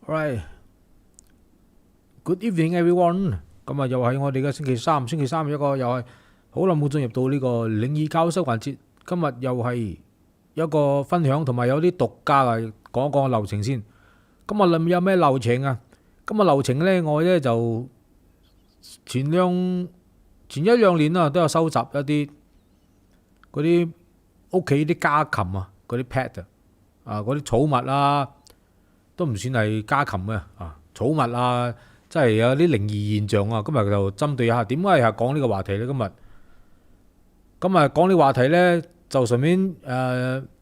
Alright，good evening everyone。咁啊，又係我哋嘅星期三一個又係好耐冇進入到呢個靈異教室環節。今日又係一個分享同埋有啲獨家嘅講一講流程先。今日裏面有咩流程啊？今日流程呢，我呢就前一兩年啊，都有收集一啲嗰啲屋企啲家禽啊，嗰啲 pet 啊，嗰啲寵物啊，都唔算係家禽嘅啊，寵物啊，即係有啲靈異現象啊。今日就針對一下，點解係講呢個話題呢？今日講呢個話題呢，就順便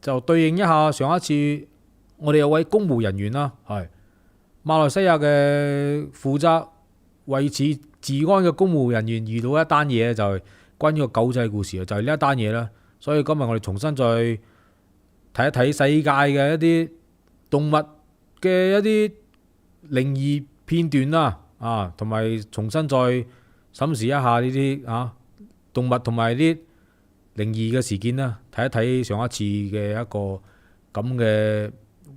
就對應一下上一次我哋有位公務人員啦，係馬來西亞嘅負責維持治安嘅公務人員遇到一單嘢，就係關於個狗仔故事啊，就係呢一單嘢啦。所以今日我哋重新再睇一睇世界嘅一啲動物嘅一啲靈異片段啦，啊，同埋重新再審視一下呢啲動物同埋啲靈異嘅事件啦，睇一睇上一次嘅一個咁嘅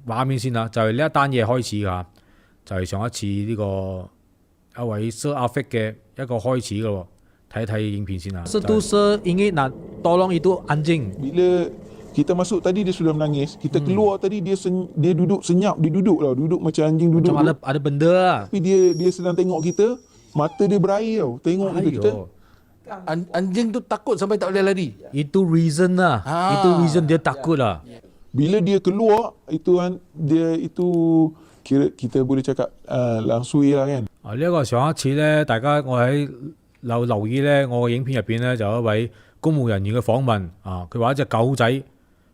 畫面先啦，就係呢一單嘢開始㗎，就係上一次呢個一位 Sir Afiq 嘅一個開始㗎喎，睇一睇影片先啦。Satu Sir ingin nak tolong itu anjing. Bila kita masuk tadi dia sudah menangis, kita keluar tadi dia duduk senyap, dia duduk macam anjing duduk. Macam ada benda lah. Tapi dia sedang tengok kita, mata dia berair tau, tengok kita. Anjing tu takut sampai tak boleh lari. Itu reason lah. Itu reason dia takut lah. Bila dia keluar, dia itu kira kita boleh cakap langsui lah kan. 呢一個上一次呢，大家我喺留意呢，我嘅影片入邊呢，就有一位公務人員嘅訪問啊，佢話一隻狗仔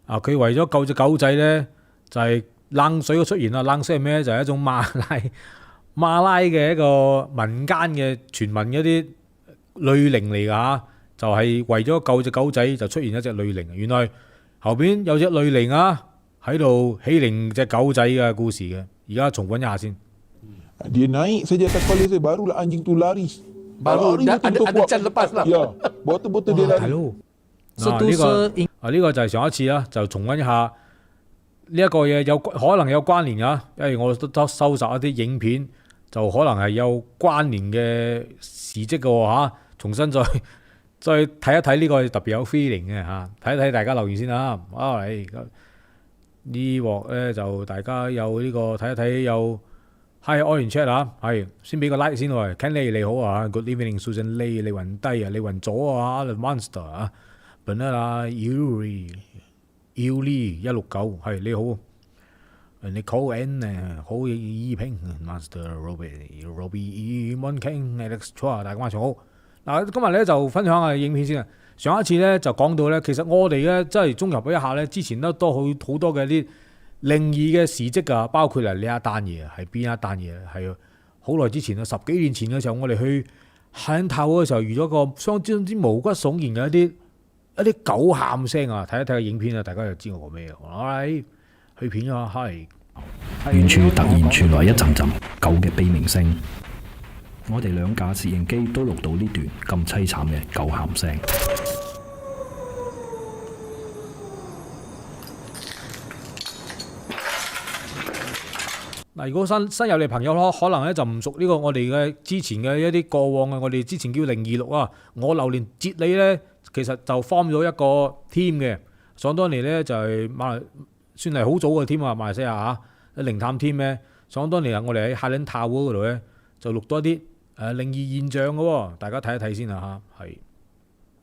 啊，佢為咗救隻狗仔呢，就係冷水嘅出現啦。冷水係咩？就係一種馬拉嘅一個民間嘅傳聞嗰啲類靈嚟㗎，就係為咗救隻狗仔就出現一隻類靈。原來後邊有隻類靈啊喺度欺凌隻狗仔嘅故事嘅。而家重溫一下先。Dia naik saja atas kepala saya, barulah anjing tu lari. Baru ada can lepas lah. Ya, betul-betul dia lari. 呢個就係上一次啦，就重溫一下呢一個嘢有可能有關聯啊，因為我都收集一啲影片，就可能係有關聯嘅事蹟嘅喎，重新再睇一睇呢個特別有 feeling 嘅嚇，睇一睇大家留言先啊。呢鑊咧就大家有呢個睇一睇有。Hi Orange Chat 啊，係先俾個 like 先喎 ，Ken 你好啊 ，Good evening Susan Lee， 你暈低啊，你暈咗啊 ，The Monster 啊 ，Banana Yuri 169係你好 ，Nicole N 好意平 ，Monster Robbie Mon King Alex Chua 大家晚上好。嗱，今日咧就分享下影片先啊。上一次咧就講到咧，其實我哋咧真係綜合一下咧，之前都多好多嘅啲靈異嘅事蹟啊，包括嚟呢一單嘢係邊一單嘢？係好耐之前啊，10幾年前嘅時候，我哋去響頭嘅時候遇咗個相當之毛骨悚然嘅一啲狗喊聲啊！睇一睇個影片啊，大家就知我講咩嘅。去片啊，係遠處突然傳來一陣陣狗嘅悲鳴聲，我哋兩架攝影機都錄到呢段咁凄慘嘅狗喊聲。嗱，如果新入嚟朋友咯，可能咧就唔熟呢個我哋嘅之前嘅一啲過往嘅，我哋之前叫靈異錄啊。我榴蓮哲理咧，其實就 form 咗一個 team 嘅。想當年咧就係算係好早嘅 team 啊，馬來西亞靈探 team 咧。想當年啊，我哋喺 Highland Tower 嗰度咧就錄多啲靈異現象嘅喎，大家睇一睇先啊嚇。係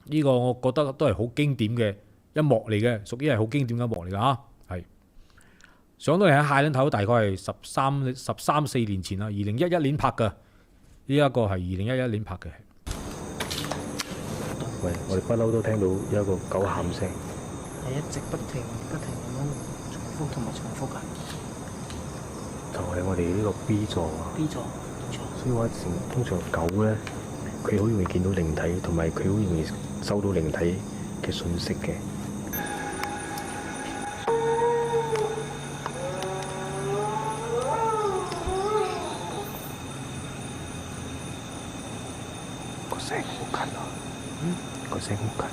呢個我覺得都係好經典嘅一幕嚟嘅，屬於係好經典嘅一幕嚟㗎嚇。係。上到嚟喺蟹嶺頭，大概係13-14年前啦，2011年拍嘅。呢一個係2011年拍嘅。喂，我哋不嬲都聽到有一個狗喊聲，係一直不停咁重複同埋重複㗎。就係我哋呢個 B 座啊。B 座，冇錯。所以話通常狗咧，佢好容易見到靈體，同埋佢好容易收到靈體嘅訊息嘅。個聲好近啊！個聲好近。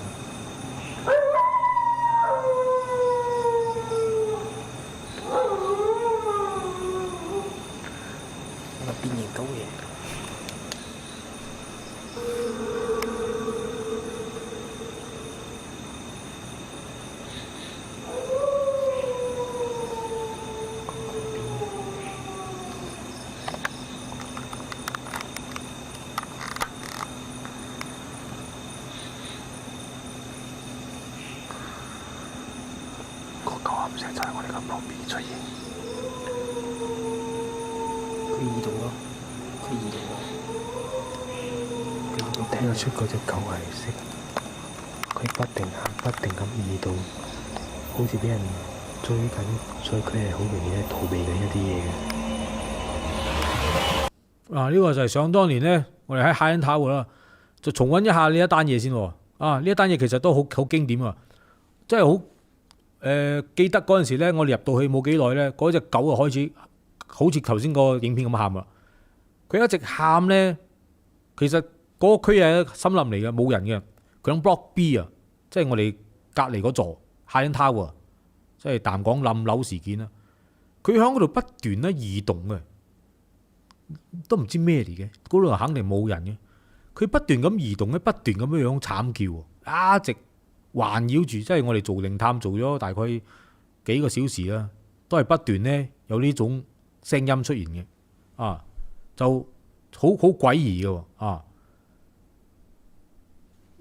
喊聲就喺我哋嘅旁邊出現。佢移動咯，佢移動咯。我聽得出嗰隻狗係識，佢不停咁移動，好似俾人追緊，所以佢係好容易逃避緊一啲嘢嘅。呢個就係想當年呢，我哋喺海印塔啦，就重溫一下呢一單嘢先喎。呢一單嘢其實都好經典啊，真係好記得嗰陣時咧，我哋入到去冇幾耐咧，嗰隻狗就開始好似頭先個影片咁喊啦。佢一直喊咧，其實嗰個區係森林嚟嘅，冇人嘅。佢響 Block B 啊，即係我哋隔離嗰座 High Tower， 即係淡港冧樓事件啦。佢響嗰度不斷咧移動嘅，都唔知咩嚟嘅。嗰度肯定冇人嘅。佢不斷咁移動咧，不斷咁樣慘叫，一直環繞住，即係我哋做靈探做咗大概幾個小時啦，都係不斷咧有呢種聲音出現嘅，就好詭異嘅，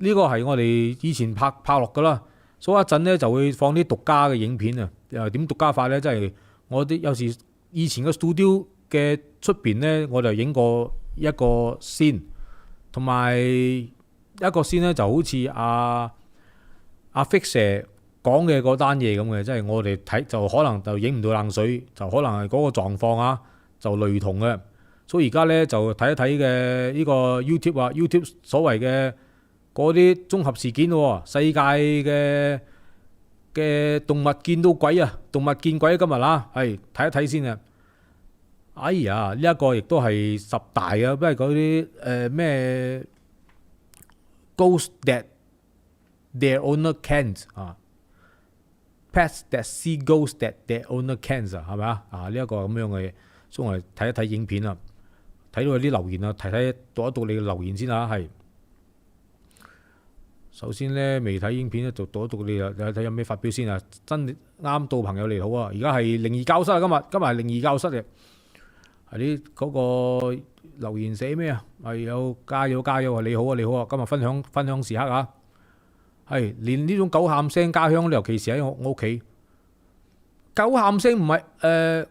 呢個係我哋以前拍落噶啦，所以一陣咧就會放啲獨家嘅影片啊，又點獨家法咧？即係我啲有時以前嘅 studio 嘅出邊咧，我就影過一個先。同埋一個先咧，就好似阿 Fix 講嘅嗰單嘢咁嘅，即係我哋睇就可能就影唔到冷水，就可能係嗰個狀況就類同嘅。所以而家咧就睇一睇嘅呢個 YouTube 所謂嘅嗰啲綜合事件喎，世界嘅動物見到鬼啊，動物見鬼今日係睇一睇先啊！哎呀，呢一個亦都係10大啊，不過嗰啲咩 ghost that their owner can't pets that see ghosts that their owner can't 係咪啊？呢一個咁樣嘅嘢，所以我哋睇一睇影片啊，睇到有啲留言啊，讀一讀你嘅留言先係。首先咧，未睇影片咧，就讀一讀你睇有咩發表先啊！真啱到朋友你好啊！而家係靈異教室啊，今日係靈異教室嘅。係啲嗰個留言寫咩啊？係有加油啊！你好啊！今日分享時刻啊！係連呢種狗喊聲家鄉，尤其是喺我屋企，狗喊聲唔係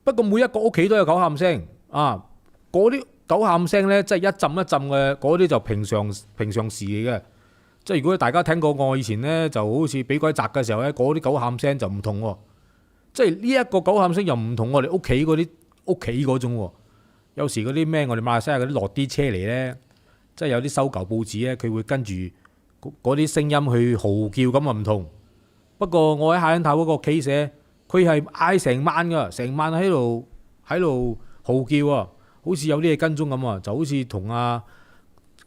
不過每一個屋企都有狗喊聲啊！嗰啲狗喊聲咧，即係一陣一陣嘅，嗰啲就平常事嚟嘅。即係如果大家聽過我以前咧，就好似俾鬼砸嘅時候咧，嗰啲狗喊聲就唔同喎。即係呢一個狗喊聲又唔同我哋屋企嗰種喎。有時嗰啲咩我哋馬來西亞嗰啲落啲車嚟咧，即係有啲收舊報紙咧，佢會跟住嗰啲聲音去嚎叫咁啊唔同。不過我喺下恩塔嗰個 case，佢係嗌成晚㗎，成晚喺度嚎叫啊，好似有啲嘢跟蹤咁啊，就好似同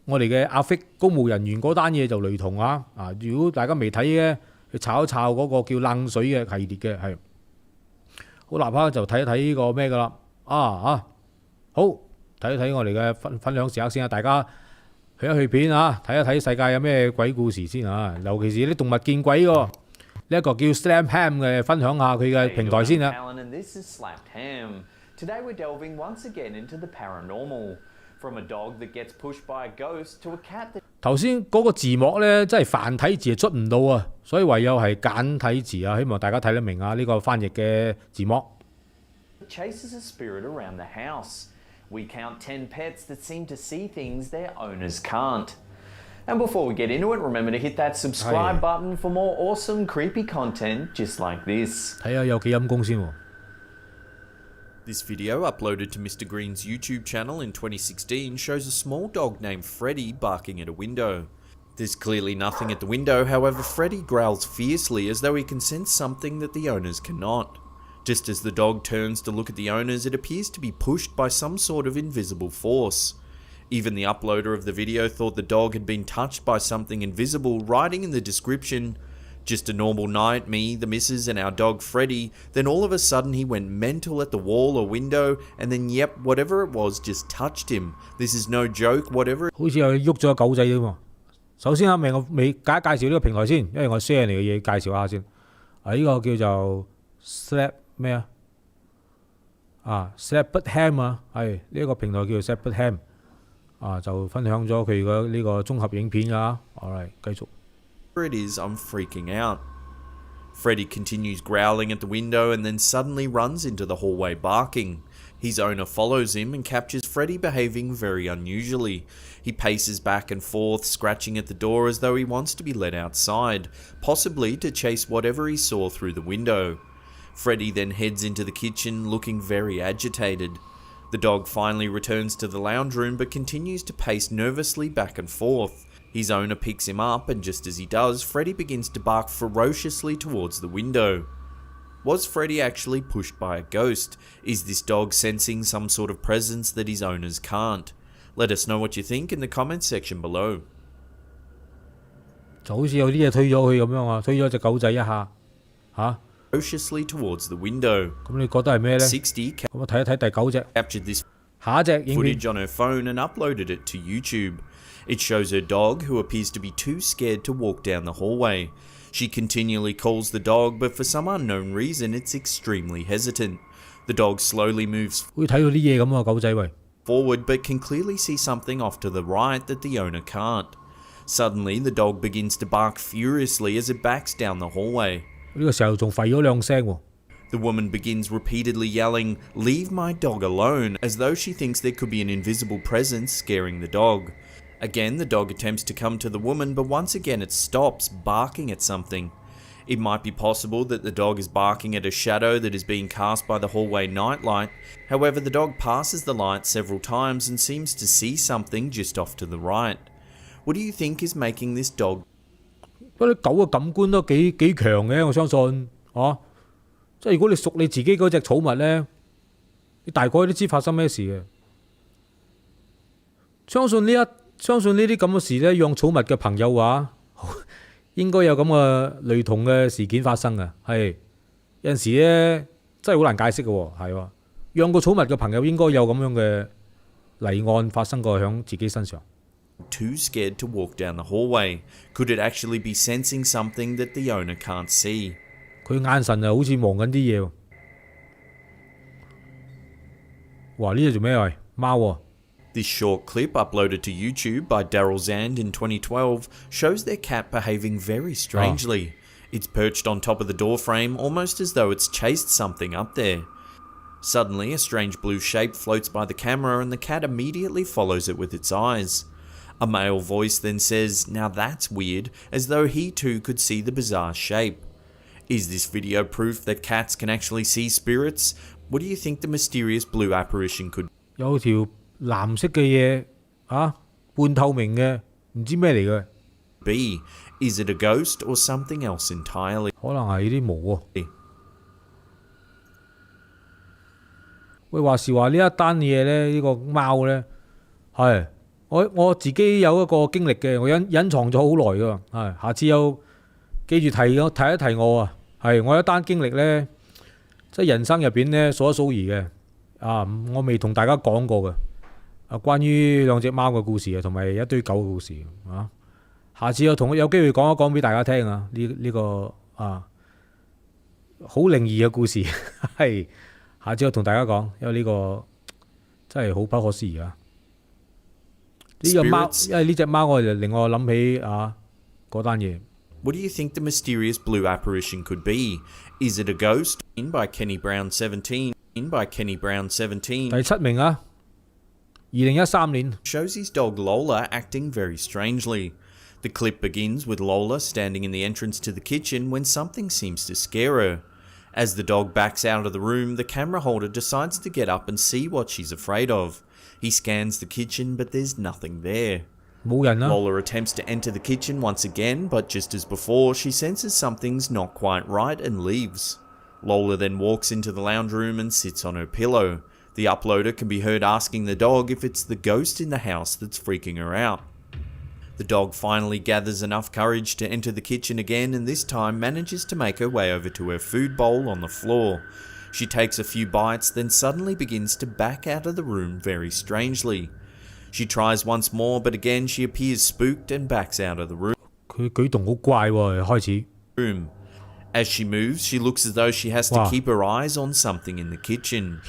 我哋嘅阿 Fix 公務人員嗰單嘢就雷同啊！如果大家未睇嘅，去炒一炒嗰個叫冷水嘅系列嘅係好立刻就睇一睇呢個咩㗎啦好睇一睇我哋嘅分享時刻先啊！大家去一去片睇一睇世界有咩鬼故事先尤其是啲動物見鬼喎，呢一個叫 Slam Ham 嘅分享下佢嘅平台先啊！ Today we're delving once again into the paranormal. From a dog that gets pushed by a ghost to a cat that 頭先嗰個字幕咧，真係繁體字出唔到啊，所以唯有係簡體字啊，希望大家睇得明呢個翻譯嘅字幕。chases a spirit around the house. We count 10 pets that seem to see things their owners can't. And before we get into it, remember to hit that subscribe button for more awesome creepy content just like this. 睇下有幾陰公先喎。This video, uploaded to Mr. Green's YouTube channel in 2016, shows a small dog named Freddy barking at a window. There's clearly nothing at the window, however Freddy growls fiercely as though he can sense something that the owners cannot. Just as the dog turns to look at the owners, it appears to be pushed by some sort of invisible force. Even the uploader of the video thought the dog had been touched by something invisible, writing in the description, "Just a normal night, me, the missus and our dog Freddy, then all of a sudden he went mental at the wall or window, and then yep, whatever it was just touched him. This is no joke, whatever." 好似又喐咗個狗仔添喎。首先我未介紹呢個平台先，因為我 share 嚟嘅嘢介紹下先。呢個叫做 Slap 咩Slap Ham 係呢一個平台叫做 Slap Ham 就分享咗佢嘅呢個綜合影片㗎。Alright，繼續。It is, I'm freaking out. Freddy continues growling at the window and then suddenly runs into the hallway barking. His owner follows him and captures Freddy behaving very unusually. He paces back and forth, scratching at the door as though he wants to be let outside, possibly to chase whatever he saw through the window. Freddy then heads into the kitchen looking very agitated. The dog finally returns to the lounge room but continues to pace nervously back and forth. His owner picks him up and just as he does, Freddy begins to bark ferociously towards the window. Was Freddy actually pushed by a ghost? Is this dog sensing some sort of presence that his owners can't? Let us know what you think in the comments section below. 就好似有啲嘢推咗佢咁樣啊，推咗隻狗仔一下，吓。Ferociously towards the window. 咁你覺得係咩呢？ 60咁我睇一睇第9隻。captured this 下一隻影片 footage on her phone and uploaded it to YouTube. It shows her dog, who appears to be too scared to walk down the hallway. She continually calls the dog, but for some unknown reason, it's extremely hesitant. The dog slowly moves 好似睇到啲嘢咁啊，狗仔喂。 forward, but can clearly see something off to the right that the owner can't. Suddenly, the dog begins to bark furiously as it backs down the hallway. 呢個時候仲吠咗兩聲喎。 The woman begins repeatedly yelling, "Leave my dog alone," as though she thinks there could be an invisible presence scaring the dog. Again, the dog attempts to come to the woman, but once again it stops, barking at something. It might be possible that the dog is barking at a shadow that is being cast by the hallway nightlight. However, the dog passes the light several times and seems to see something just off to the right. What do you think is making this dog? 不過啲狗嘅感官都幾強嘅，我相信，啊，即係如果你熟你自己嗰隻寵物咧，你大概都知發生咩事嘅。相信呢啲咁嘅事咧，養寵物嘅朋友話，應該有咁嘅類同嘅事件發生嘅，係有陣時咧真係好難解釋嘅喎，係喎，養過寵物嘅朋友應該有咁樣嘅例案發生過喺自己身上。 Too scared to walk down the hallway. Could it actually be sensing something that the owner can't see? 佢眼神啊，好似望緊啲嘢喎。哇！呢隻做咩喂？貓喎。 This short clip, uploaded to YouTube by Daryl Zand in 2012, shows their cat behaving very strangely. It's perched on top of the door frame, almost as though it's chased something up there. Suddenly, a strange blue shape floats by the camera and the cat immediately follows it with its eyes. A male voice then says, "Now that's weird," as though he too could see the bizarre shape. Is this video proof that cats can actually see spirits? What do you think the mysterious blue apparition could be? 有條藍色嘅嘢啊，半透明嘅，唔知咩嚟嘅。Is it a ghost or something else entirely? 可能係啲毛喎。喂，話時話呢一單嘢咧，呢個貓咧，係我自己有一個經歷嘅，我隱藏咗好耐噶，係下次有記住提一提我啊。係我有一單經歷咧，即係人生入邊咧數一數二嘅啊，我未同大家講過嘅。啊，關於兩隻貓嘅故事啊，同埋一堆狗嘅故事啊，下次有機會講一講俾大家聽啊！呢個啊好靈異嘅故事，係下次我同大家講，因為呢個真係好不可思議啊！呢個貓，因為呢隻貓我就令我諗起啊嗰單嘢。What do you think the mysterious blue apparition could be? Is it a ghost? In by Kenny Brown 17. 第7名啊！ 2013年 shows his dog Lola acting very strangely. The clip begins with Lola standing in the entrance to the kitchen when something seems to scare her. As the dog backs out of the room, the camera holder decides to get up and see what she's afraid of. He scans the kitchen, but there's nothing there. 冇人啊。 Lola attempts to enter the kitchen once again, but just as before, she senses something's not quite right and leaves. Lola then walks into the lounge room and sits on her pillow. The uploader can be heard asking the dog if it's the ghost in the house that's freaking her out. The dog finally gathers enough courage to enter the kitchen again and this time manages to make her way over to her food bowl on the floor. She takes a few bites, then suddenly begins to back out of the room very strangely. She tries once more, but again she appears spooked and backs out of the room. 佢舉動好怪喎，開始。As she moves, she looks as though she has to keep her eyes on something in the kitchen.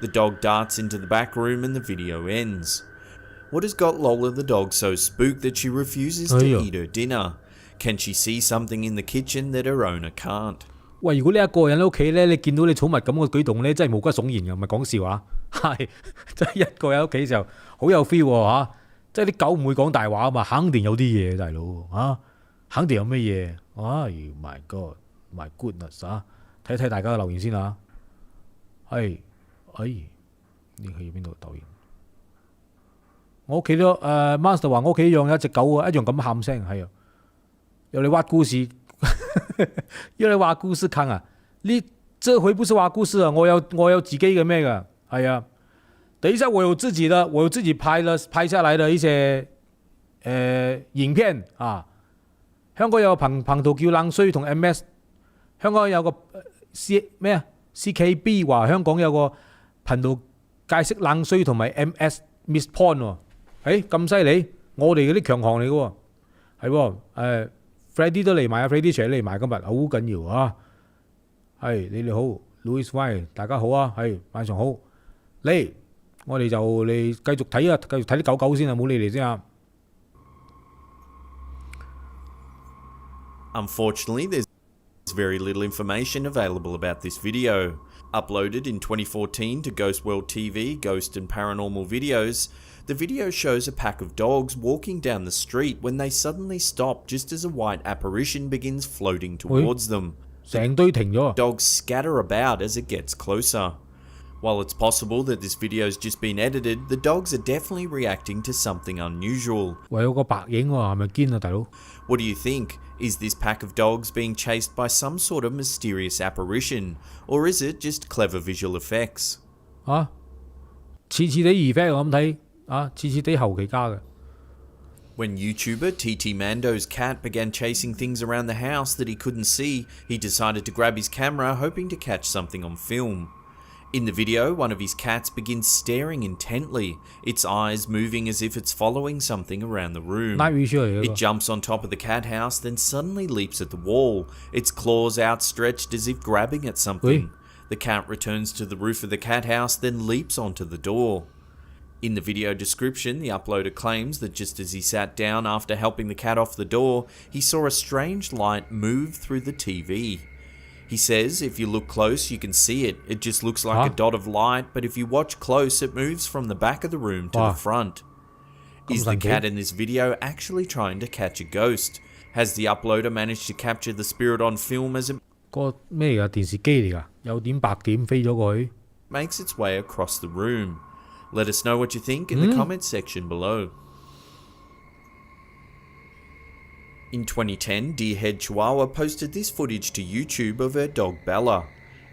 The dog darts into the back room and the video ends. What has got Lola the dog so spooked that she refuses to eat her dinner? Can she see something in the kitchen that her owner can't? 喂，如果你一個人喺屋企咧，你見到你寵物咁嘅舉動咧，真係毛骨悚然嘅，唔係講笑啊！係，真係一個人喺屋企就好有 feel 喎嚇，即係啲狗唔會講大話啊嘛，肯定有啲嘢，大佬嚇，肯定有咩嘢啊 ！My God，My goodness 啊！睇睇大家嘅留言先啊！係，你去邊度留言？我屋企都Master 話我屋企養有一隻狗啊，一樣咁喊聲，係啊，有你挖故事。要你話故事看啊！你這回不是話故事啊，我有自己嘅咩㗎？係啊，等一下我有自己拍下來的一些影片啊。香港有個頻道叫冷水同 MS， 香港有個CKB 話香港有個頻道解釋冷水同埋 MS Miss Porn 喎，咁犀利，我哋嗰啲強項嚟嘅喎，係喎Freddy 都嚟埋啊 ，Freddy 除咗嚟埋今日好緊要啊！係你哋好 ，Louis Y， 大家好啊，係晚上好。嚟，我哋就嚟繼續睇啊，繼續睇啲狗狗先啊，冇理嚟先啊。Unfortunately, there's very little information available about this video. Uploaded in 2014 to Ghost World TV, Ghost and Paranormal Videos, the video shows a pack of dogs walking down the street when they suddenly stop just as a white apparition begins floating towards them. 成堆停咗。 Dogs scatter about as it gets closer. While it's possible that this video's just been edited, the dogs are definitely reacting to something unusual. 喂，有個白影喎，係咪堅啊，大佬？ What do you think? Is this pack of dogs being chased by some sort of mysterious apparition, or is it just clever visual effects? 啊，似似地 effect 我咁睇啊，似似地後期加嘅。 When YouTuber TT Mando's cat began chasing things around the house that he couldn't see, he decided to grab his camera hoping to catch something on film. In the video, one of his cats begins staring intently, its eyes moving as if it's following something around the room. It jumps on top of the cat house, then suddenly leaps at the wall, its claws outstretched as if grabbing at something. The cat returns to the roof of the cat house, then leaps onto the door. In the video description, the uploader claims that just as he sat down after helping the cat off the door, he saw a strange light move through the TV. He says if you look close, you can see it. It just looks like a dot of light, but if you watch close, it moves from the back of the room to the front. Is the cat in this video actually trying to catch a ghost? Has the uploader managed to capture the spirit on film as it 個咩嚟㗎？電視機嚟㗎？有點白點飛咗過去。 makes its way across the room? Let us know what you think in the comments section below. In 2010, Deerhead Chihuahua posted this footage to YouTube of her dog Bella.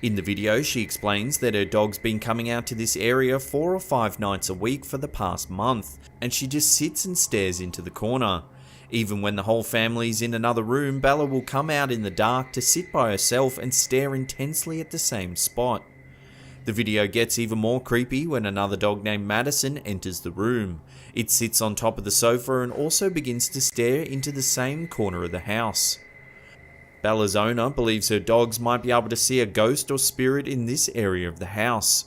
In the video, she explains that her dog's been coming out to this area 4 or 5 nights a week for the past month, and she just sits and stares into the corner. Even when the whole family's in another room, Bella will come out in the dark to sit by herself and stare intensely at the same spot. The video gets even more creepy when another dog named Madison enters the room. It sits on top of the sofa and also begins to stare into the same corner of the house. Bella's owner believes her dogs might be able to see a ghost or spirit in this area of the house.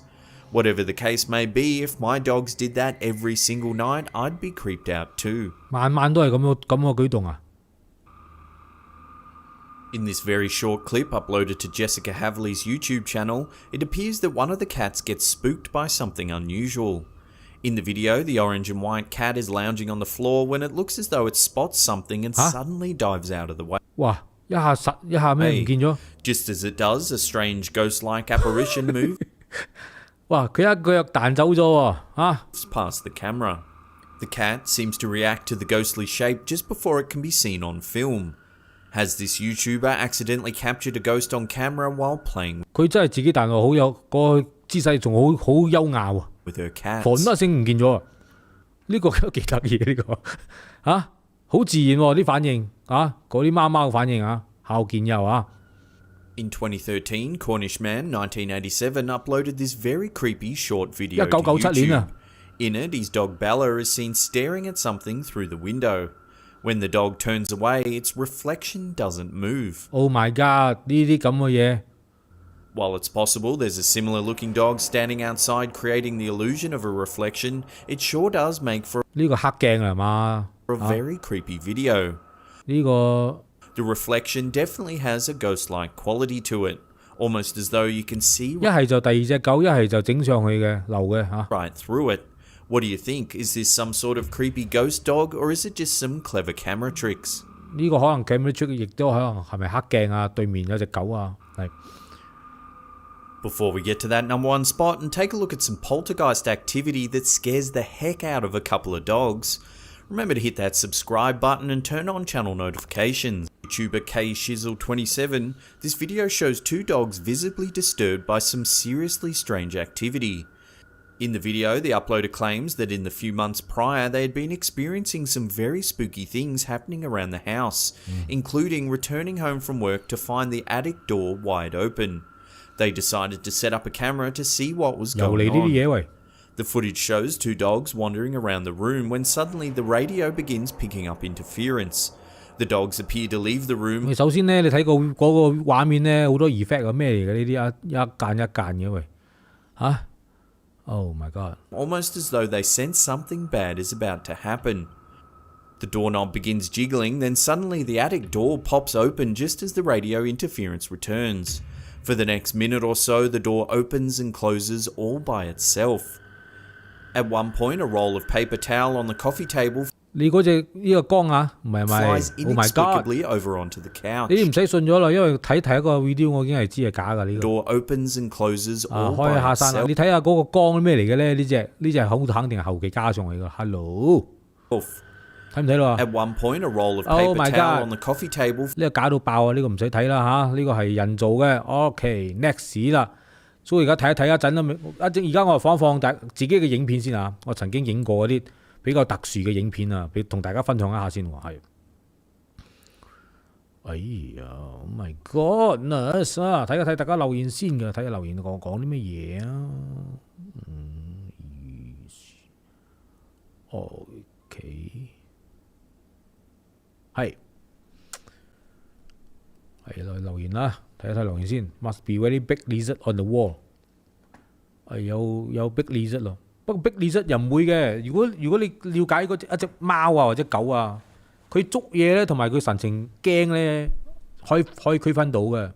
Whatever the case may be, if my dogs did that every single night, I'd be creeped out too. 晚晚都係咁嘅舉動啊！ In this very short clip uploaded to Jessica Havley's YouTube channel, it appears that one of the cats gets spooked by something unusual. In the video, the orange and white cat is lounging on the floor when it looks as though it spots something and suddenly dives out of the way. 哇！一下咩唔見咗？ Just as it does, a strange ghost-like apparition moves 哇！佢一腳彈走咗喎啊 past the camera. The cat seems to react to the ghostly shape just before it can be seen on film. Has this YouTuber accidentally captured a ghost on camera while playing 佢真係自己彈落好有個姿勢，仲好優雅喎。 with her cats? 嘣一聲唔見咗，呢個都幾得意呢個啊！好自然喎啲反應啊，嗰啲貓貓嘅反應啊，孝見有啊。 In 2013, Cornish Man 1987 uploaded this very creepy short video to 1997 年 YouTube. 啊。 In it, his dog Bella is seen staring at something through the window. When the dog turns away, its reflection doesn't move. Oh my god！ 呢啲咁嘅嘢。 While it's possible there's a similar looking dog standing outside creating the illusion of a reflection, it sure does make for 呢個黑鏡係嘛？ a very creepy video. 呢個 The reflection definitely has a ghost-like quality to it, almost as though you can see 一係就第二隻狗，一係就整上去嘅流嘅嚇。right through it. What do you think? Is this some sort of creepy ghost dog, or is it just some clever camera tricks? 呢個可能 camera trick， 亦都可能係咪黑鏡啊？對面有隻狗啊，係。Before we get to that number one spot and take a look at some poltergeist activity that scares the heck out of a couple of dogs, remember to hit that subscribe button and turn on channel notifications. YouTuber KShizzle27, this video shows two dogs visibly disturbed by some seriously strange activity. In the video, the uploader claims that in the few months prior they had been experiencing some very spooky things happening around the house, including returning home from work to find the attic door wide open. They decided to set up a camera to see what was going on. The footage shows two dogs wandering around the room when suddenly the radio begins picking up interference. The dogs appear to leave the room. 首先呢，你睇嗰個畫面呢，好多 effect 啊，咩嚟嘅呢啲一間一間嘅喂嚇 ！Oh my god! Almost as though they sense something bad is about to happen. The doorknob begins jiggling, then suddenly the attic door pops open just as the radio interference returns. For the next minute or so, the door opens and closes all by itself. At one point, a roll of paper towel on the coffee table 你嗰隻呢個光啊，唔係 flies Oh my god！ inexplicably over onto the couch. 你唔使信咗啦，因為睇一個 video 我已經係知係假㗎呢個。 Door opens and closes all 開 by 下山啦！ itself. 你睇下嗰個光咩嚟嘅咧？呢隻好肯定係後期加上嚟㗎。Hello， 睇唔睇到啊 At one point, a roll of Oh paper my towel god. on the coffee table 呢個假到爆啊！呢個唔使睇啦嚇，呢個係人造嘅。OK，next 啦。所以而家睇一睇一陣啦，而家我放大自己嘅影片先啊！我曾經影過嗰啲比較特殊嘅影片啊，同大家分享一下先喎。係，哎呀 ，Oh my goodness 啊！睇一睇大家留言先嘅，睇下留言講啲乜嘢啊？OK， 係留言啦。睇一睇留言先 ，must be very big lizard on the wall。係有 big lizard 咯，不過 big lizard 又唔會嘅。如果你了解嗰一隻貓啊或者狗啊，佢捉嘢咧同埋佢神情驚咧，可以區分到嘅。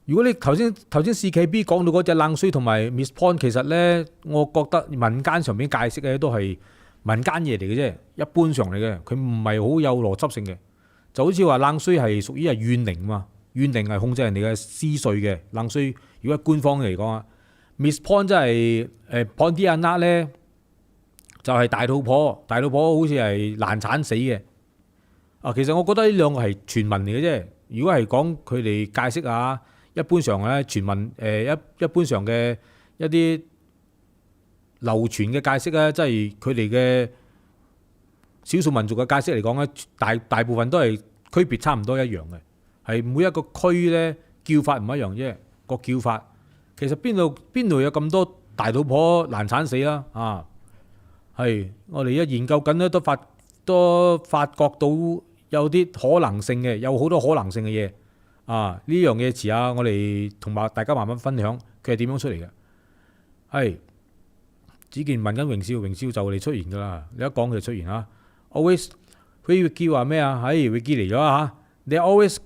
如果你頭先 CKB 講到嗰隻冷水同埋 Miss Pond， 其實咧，我覺得民間上面解釋嘅都係民間嘢嚟嘅啫，一般上嚟嘅，佢唔係好有邏輯性嘅。就好似話冷衰係屬於係怨靈嘛，怨靈係控制人哋嘅思緒嘅。冷衰如果官方嚟講啊 ，Miss Pond 即係Pontianak 咧，就係大肚婆，大肚婆好似係難產死嘅。啊，其實我覺得呢兩個係傳聞嚟嘅啫。如果係講佢哋解釋啊，一般上咧傳聞一般上嘅一啲流傳嘅解釋咧，即係佢哋嘅。少數民族嘅解釋嚟講咧，大部分都係區別差唔多一樣嘅，係每一個區咧叫法唔一樣啫。個叫法其實邊度有咁多大肚婆難產死啦？啊，係我哋一研究緊咧，都發覺到有啲可能性嘅，有好多可能性嘅嘢啊！呢樣嘢遲下我哋同埋大家慢慢分享佢係點樣出嚟嘅。係子健問緊榮少就嚟出現㗎啦，你一講佢就出現啊！ always 佢叫話咩啊？係會叫嚟咗啊嚇 ！They always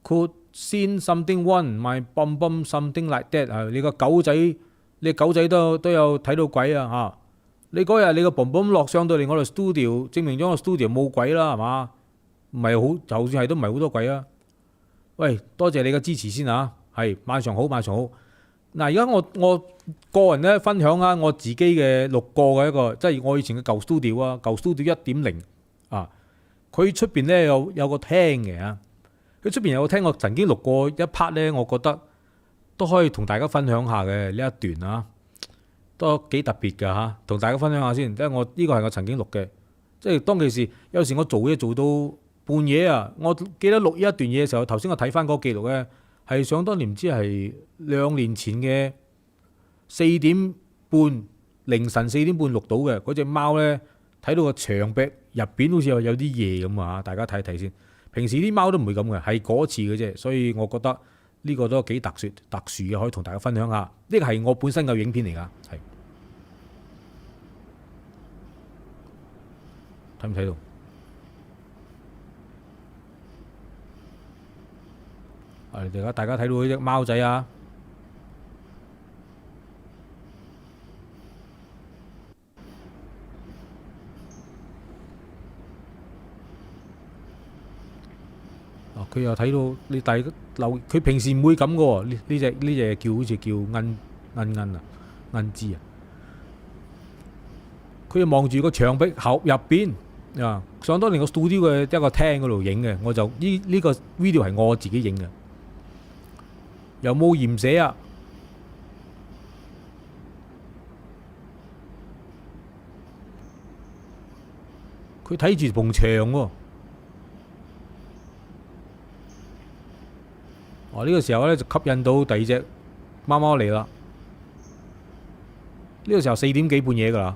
could see something one my bum something like that 啊！你個狗仔都有睇到鬼啊嚇！你嗰日你個 bum 落上到嚟我哋 studio， 證明咗我 studio 冇鬼啦係嘛？唔係好，就算係都唔係好多鬼啊！喂，多謝你嘅支持先啊！係晚上好。嗱，而家我個人咧分享啊，我自己嘅錄過嘅一個，即係我以前嘅舊 studio 啊，舊 studio 1.0。啊！佢出邊咧有個廳嘅啊，佢出邊有個廳，我曾經錄過一 part 咧，我覺得都可以同大家分享下嘅呢一段啊，都幾特別㗎嚇，同大家分享下先。即係我呢個係我曾經錄嘅，即係當其時有時我做嘢做到半夜啊，我記得錄呢一段嘢嘅時候，頭先我睇翻嗰個記錄咧，係想當年唔知係2年前嘅凌晨4點半錄到嘅嗰隻貓咧，睇到個牆壁入邊好似有啲嘢咁啊！大家睇睇先。平時啲貓都唔會咁嘅，係嗰次嘅啫。所以我覺得呢個都幾特殊嘅，可以同大家分享下。呢個係我本身嘅影片嚟㗎，係睇唔睇到？大家睇到呢隻貓仔啊，佢又睇到你大留，佢平時唔會咁嘅喎。呢隻叫好似叫恩芝啊。佢又望住個牆壁後入邊啊，想當年個 studio 嘅一個廳嗰度影嘅，我就呢個 video 係我自己影嘅，有冇鹽寫啊？佢睇住埲牆喎。呢個時候咧就吸引到第二隻貓貓嚟啦。呢個時候4點幾半夜㗎啦。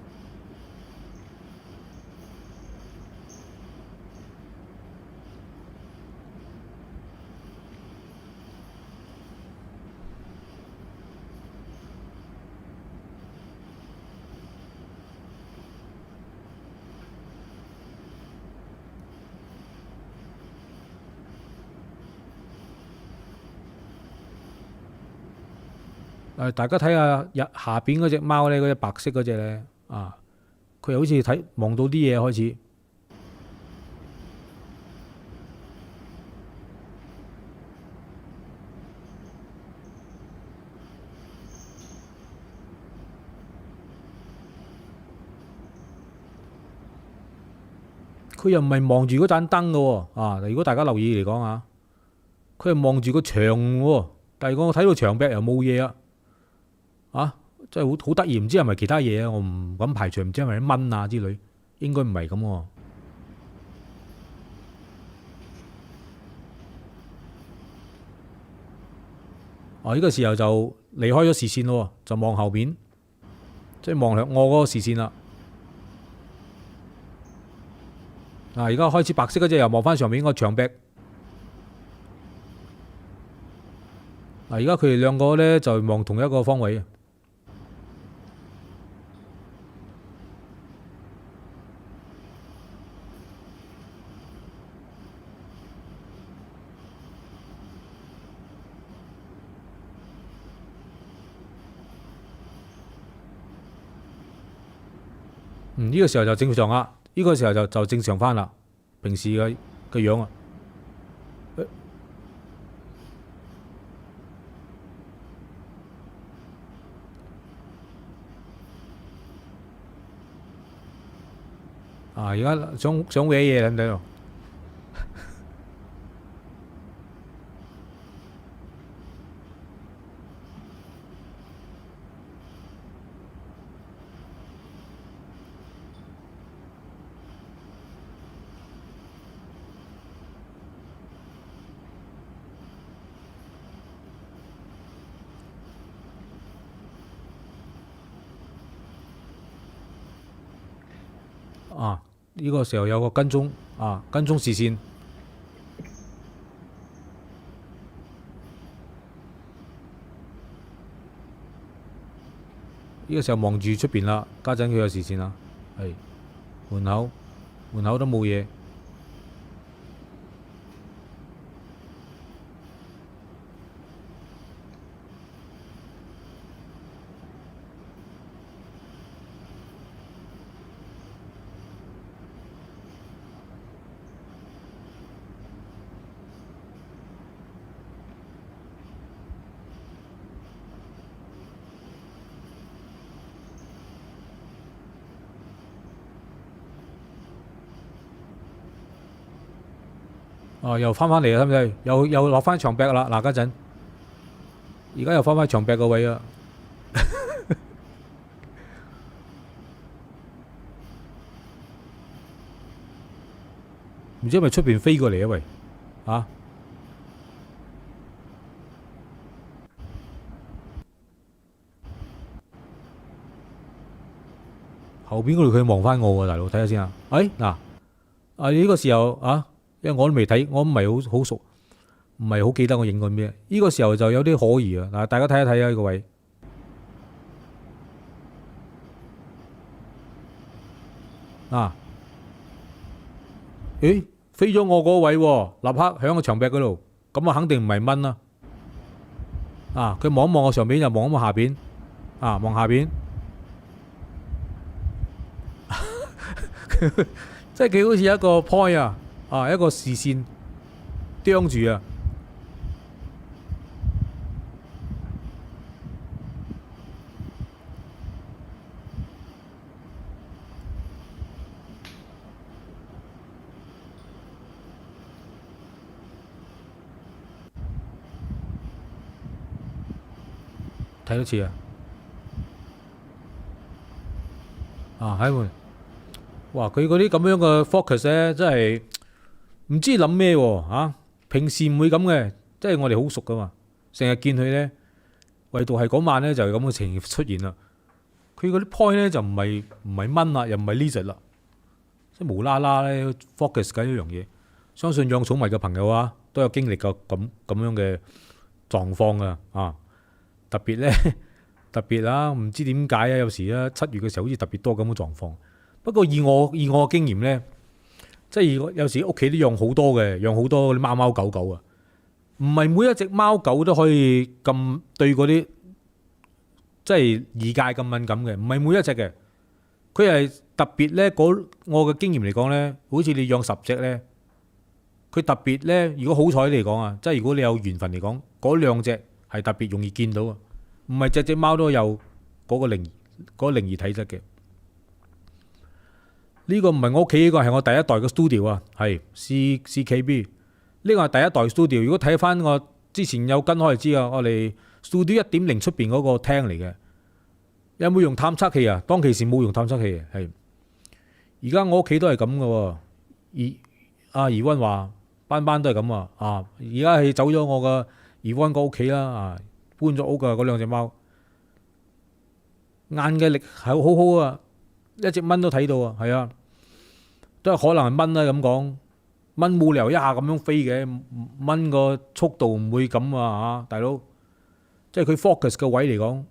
大家睇下下邊嗰隻貓咧，嗰隻白色嗰隻咧，佢好似望到啲嘢開始。佢又唔係望住嗰盞燈嘅喎，如果大家留意嚟講啊，佢係望住個牆喎，但係我睇到牆壁又冇嘢啊，真係好得意，唔知係咪其他嘢啊？我唔敢排除，唔知係咪啲蚊啊之類，應該唔係咁喎。呢個時候就離開咗視線咯，就望後邊，即係望向我嗰個視線啦。而家開始白色嗰隻又望翻上面個牆壁。而家佢哋兩個咧就望同一個方位。呢個時候就正常啦，呢個時候就正常翻啦，平時嘅樣啊。而家想搲嘢，睇唔睇到？呢個時候有個跟蹤視線。呢個時候望住出邊啦，家陣佢有視線啦，係門口都冇嘢。又翻返嚟啦，睇唔睇？又落翻牆壁啦，嗱，家陣，而家又翻返牆壁個位啊！唔知係咪出邊飛過嚟啊？喂，後邊嗰度佢望翻我喎，大佬，睇下先啊！呢個時候因為我都未睇，我唔係好熟，唔係好記得我影過咩。呢個時候就有啲可疑啊！嗱，大家睇一睇啊，呢個位。飛咗我嗰位喎，立刻響個牆壁嗰度，咁肯定唔係蚊啦，啊，佢望一望我上邊，又望一望下邊，啊，望下邊，即係佢好似一個 point 啊，一個視線啄住啊。睇多次啊！喺門，哇！佢嗰啲咁樣嘅 focus 咧，真係唔知諗咩喎嚇！平時唔會咁嘅，即係我哋好熟噶嘛，成日見佢咧，唯獨係嗰晚咧就係咁嘅情形出現啦。佢嗰啲 point 咧就唔係蚊啦，又唔係 lizard 啦，即係無啦啦咧 focus 緊一樣嘢。相信養寵物嘅朋友啊，都有經歷過咁樣嘅狀況啊！特別啦，唔知點解啊！有時咧7月嘅時候好似特別多咁嘅狀況。不過以我嘅經驗咧，即係有時屋企都養好多嗰啲貓貓狗狗啊，唔係每一隻貓狗都可以咁對嗰啲即係異界咁敏感嘅，唔係每一隻嘅。佢係特別咧，我嘅經驗嚟講咧，好似你養10隻咧，佢特別咧，如果好彩嚟講啊，即係如果你有緣分嚟講，嗰2隻係特別容易見到啊，唔係隻貓都有嗰個靈異體質嘅。呢個唔係我屋企呢個，係我第一代嘅 studio 啊，係 CKB。呢個係第一代 studio。如果睇翻我之前有跟開就知啊，我哋 studio 1.0出邊嗰個廳嚟嘅。有冇用探測器啊？當其時冇用探測器嘅，係。而家我屋企都係咁嘅喎。阿怡溫話班都係咁啊。而家係走咗我嘅怡溫個屋企啦，搬咗屋㗎嗰2隻貓，眼嘅力係好好啊，一隻蚊都睇到啊，係啊，都係可能係蚊啦咁講，蚊冇理由一下咁樣飛嘅，蚊個速度唔會咁啊，大佬，即係佢 focus 嘅位嚟講，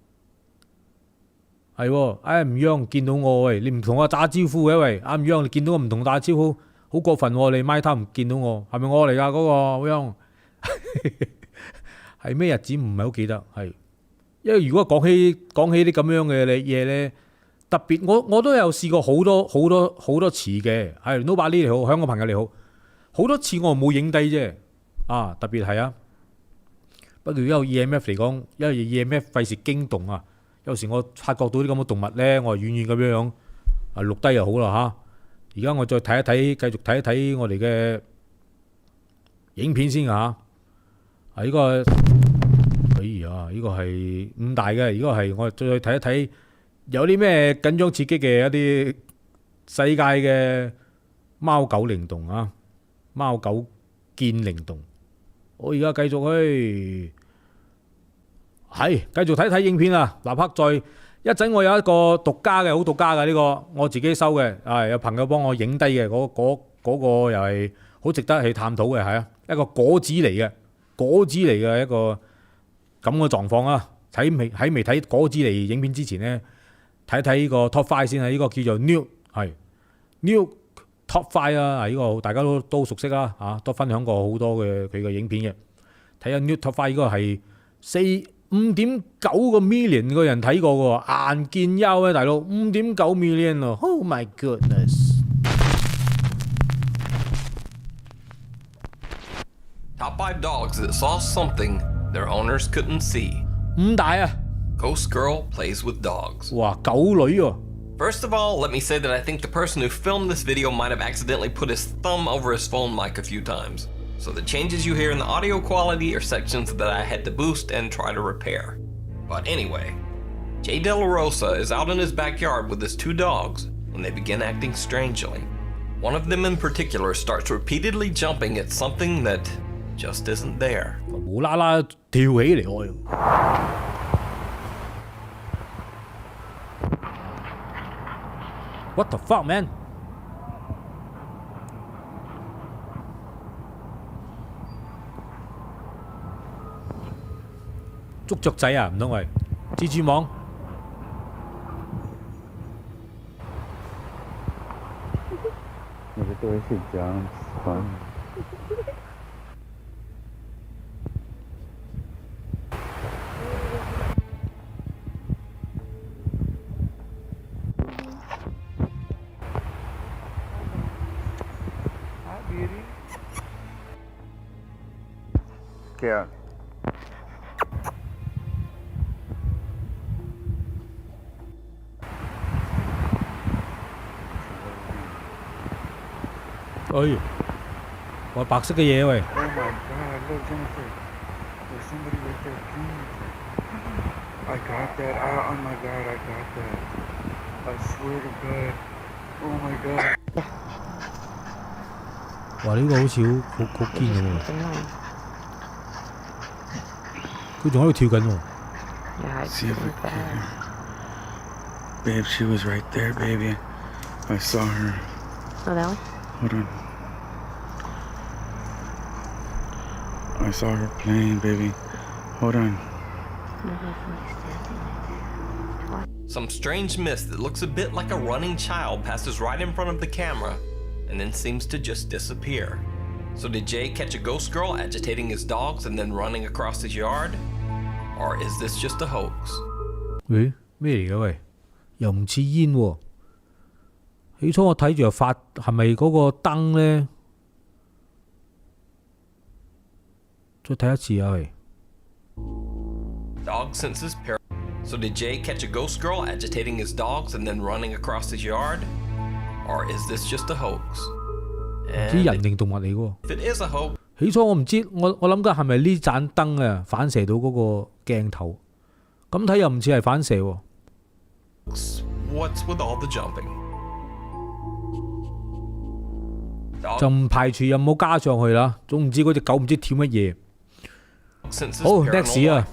係喎，唔讓見到我喂，你唔同我打招呼嘅喂，唔讓你見到我唔同打招呼，好過分喎，你咪他唔見到我，係咪我嚟㗎嗰個好樣？係咩日子唔係好記得，係，因為如果講起啲咁樣嘅嘢咧，特別我都有試過好多次嘅，係 nobody 嚟好，香港朋友嚟好，好多次我冇影低啫，特別係啊。不過如果有 EMF 嚟講，因為 EMF 費事驚動啊，有時我察覺到啲咁嘅動物咧，我係遠遠咁樣錄低就好啦嚇。而家我再睇一睇，繼續睇一睇我哋嘅影片先嚇。呢個，呢個係5大嘅。如果係我再睇一睇，有啲咩緊張刺激嘅一啲世界嘅貓狗靈動啊，貓狗見靈動。我而家繼續去，繼續睇睇影片啦。立刻再一陣，我有一個獨家嘅，好獨家嘅呢個，我自己收嘅，有朋友幫我影低嘅，嗰個又係好值得去探討嘅，係啊，一個果子嚟嘅一個咁嘅狀況啊！喺未睇果子嚟影片之前呢，睇呢個 Top 5先啊！呢個叫做 New Top 5啊！呢個大家都熟悉啦，都分享過好多嘅佢嘅影片嘅。睇下 New Top 5呢個係5.9個 million 個人睇過嘅喎，眼見優啊，大佬5.9 million 喎 ！Oh my goodness！Top 5 dogs that saw something their owners couldn't see. 5大啊 Ghost girl plays with dogs. 哇，狗女喎。First of all, let me say that I think the person who filmed this video might have accidentally put his thumb over his phone mic a few times. So the changes you hear in the audio quality are sections that I had to boost and try to repair. But anyway, Jay De La Rosa is out in his backyard with his 2 dogs when they begin acting strangely. One of them in particular starts repeatedly jumping at something that just isn't there. 無啦啦跳起嚟喎。What the fuck, man？ 捉雀仔啊？唔通係蜘蛛網？你的对是这样穿。out. 哎，話白色嘅嘢喂。 Oh my God! Look, Jennifer. There's somebody right there. I got that. Oh my God! I got that. I swear to God. Oh my God. 哇！呢個好似好堅咁喎。佢仲喺度跳緊喎。 See if we can get her. Babe, she was right there, baby. I saw her. Oh, that one? Hold on. I saw her playing, baby. Hold on. Some strange mist that looks a bit like a running child passes right in front of the camera and then seems to just disappear. So did Jay catch a ghost girl agitating his dogs and then running across his yard? Or is this just a hoax? 喂，咩嚟嘅喂？又唔似煙喎。起初我睇住又發，係咪嗰個燈咧？再睇一次啊喂。Dog senses So did Jay catch a ghost girl agitating his dogs and then running across his yard? Or is this just a hoax? 唔知人定動物嚟喎。 If it is a hoax, 起初我唔知，我諗緊係咪呢盞燈啊反射到嗰個鏡頭？咁睇又唔似係反射喎。 what's with all the jumping? 就唔排除有冇加上去啦。總唔知嗰隻狗唔知跳乜嘢。好 ，next 啊。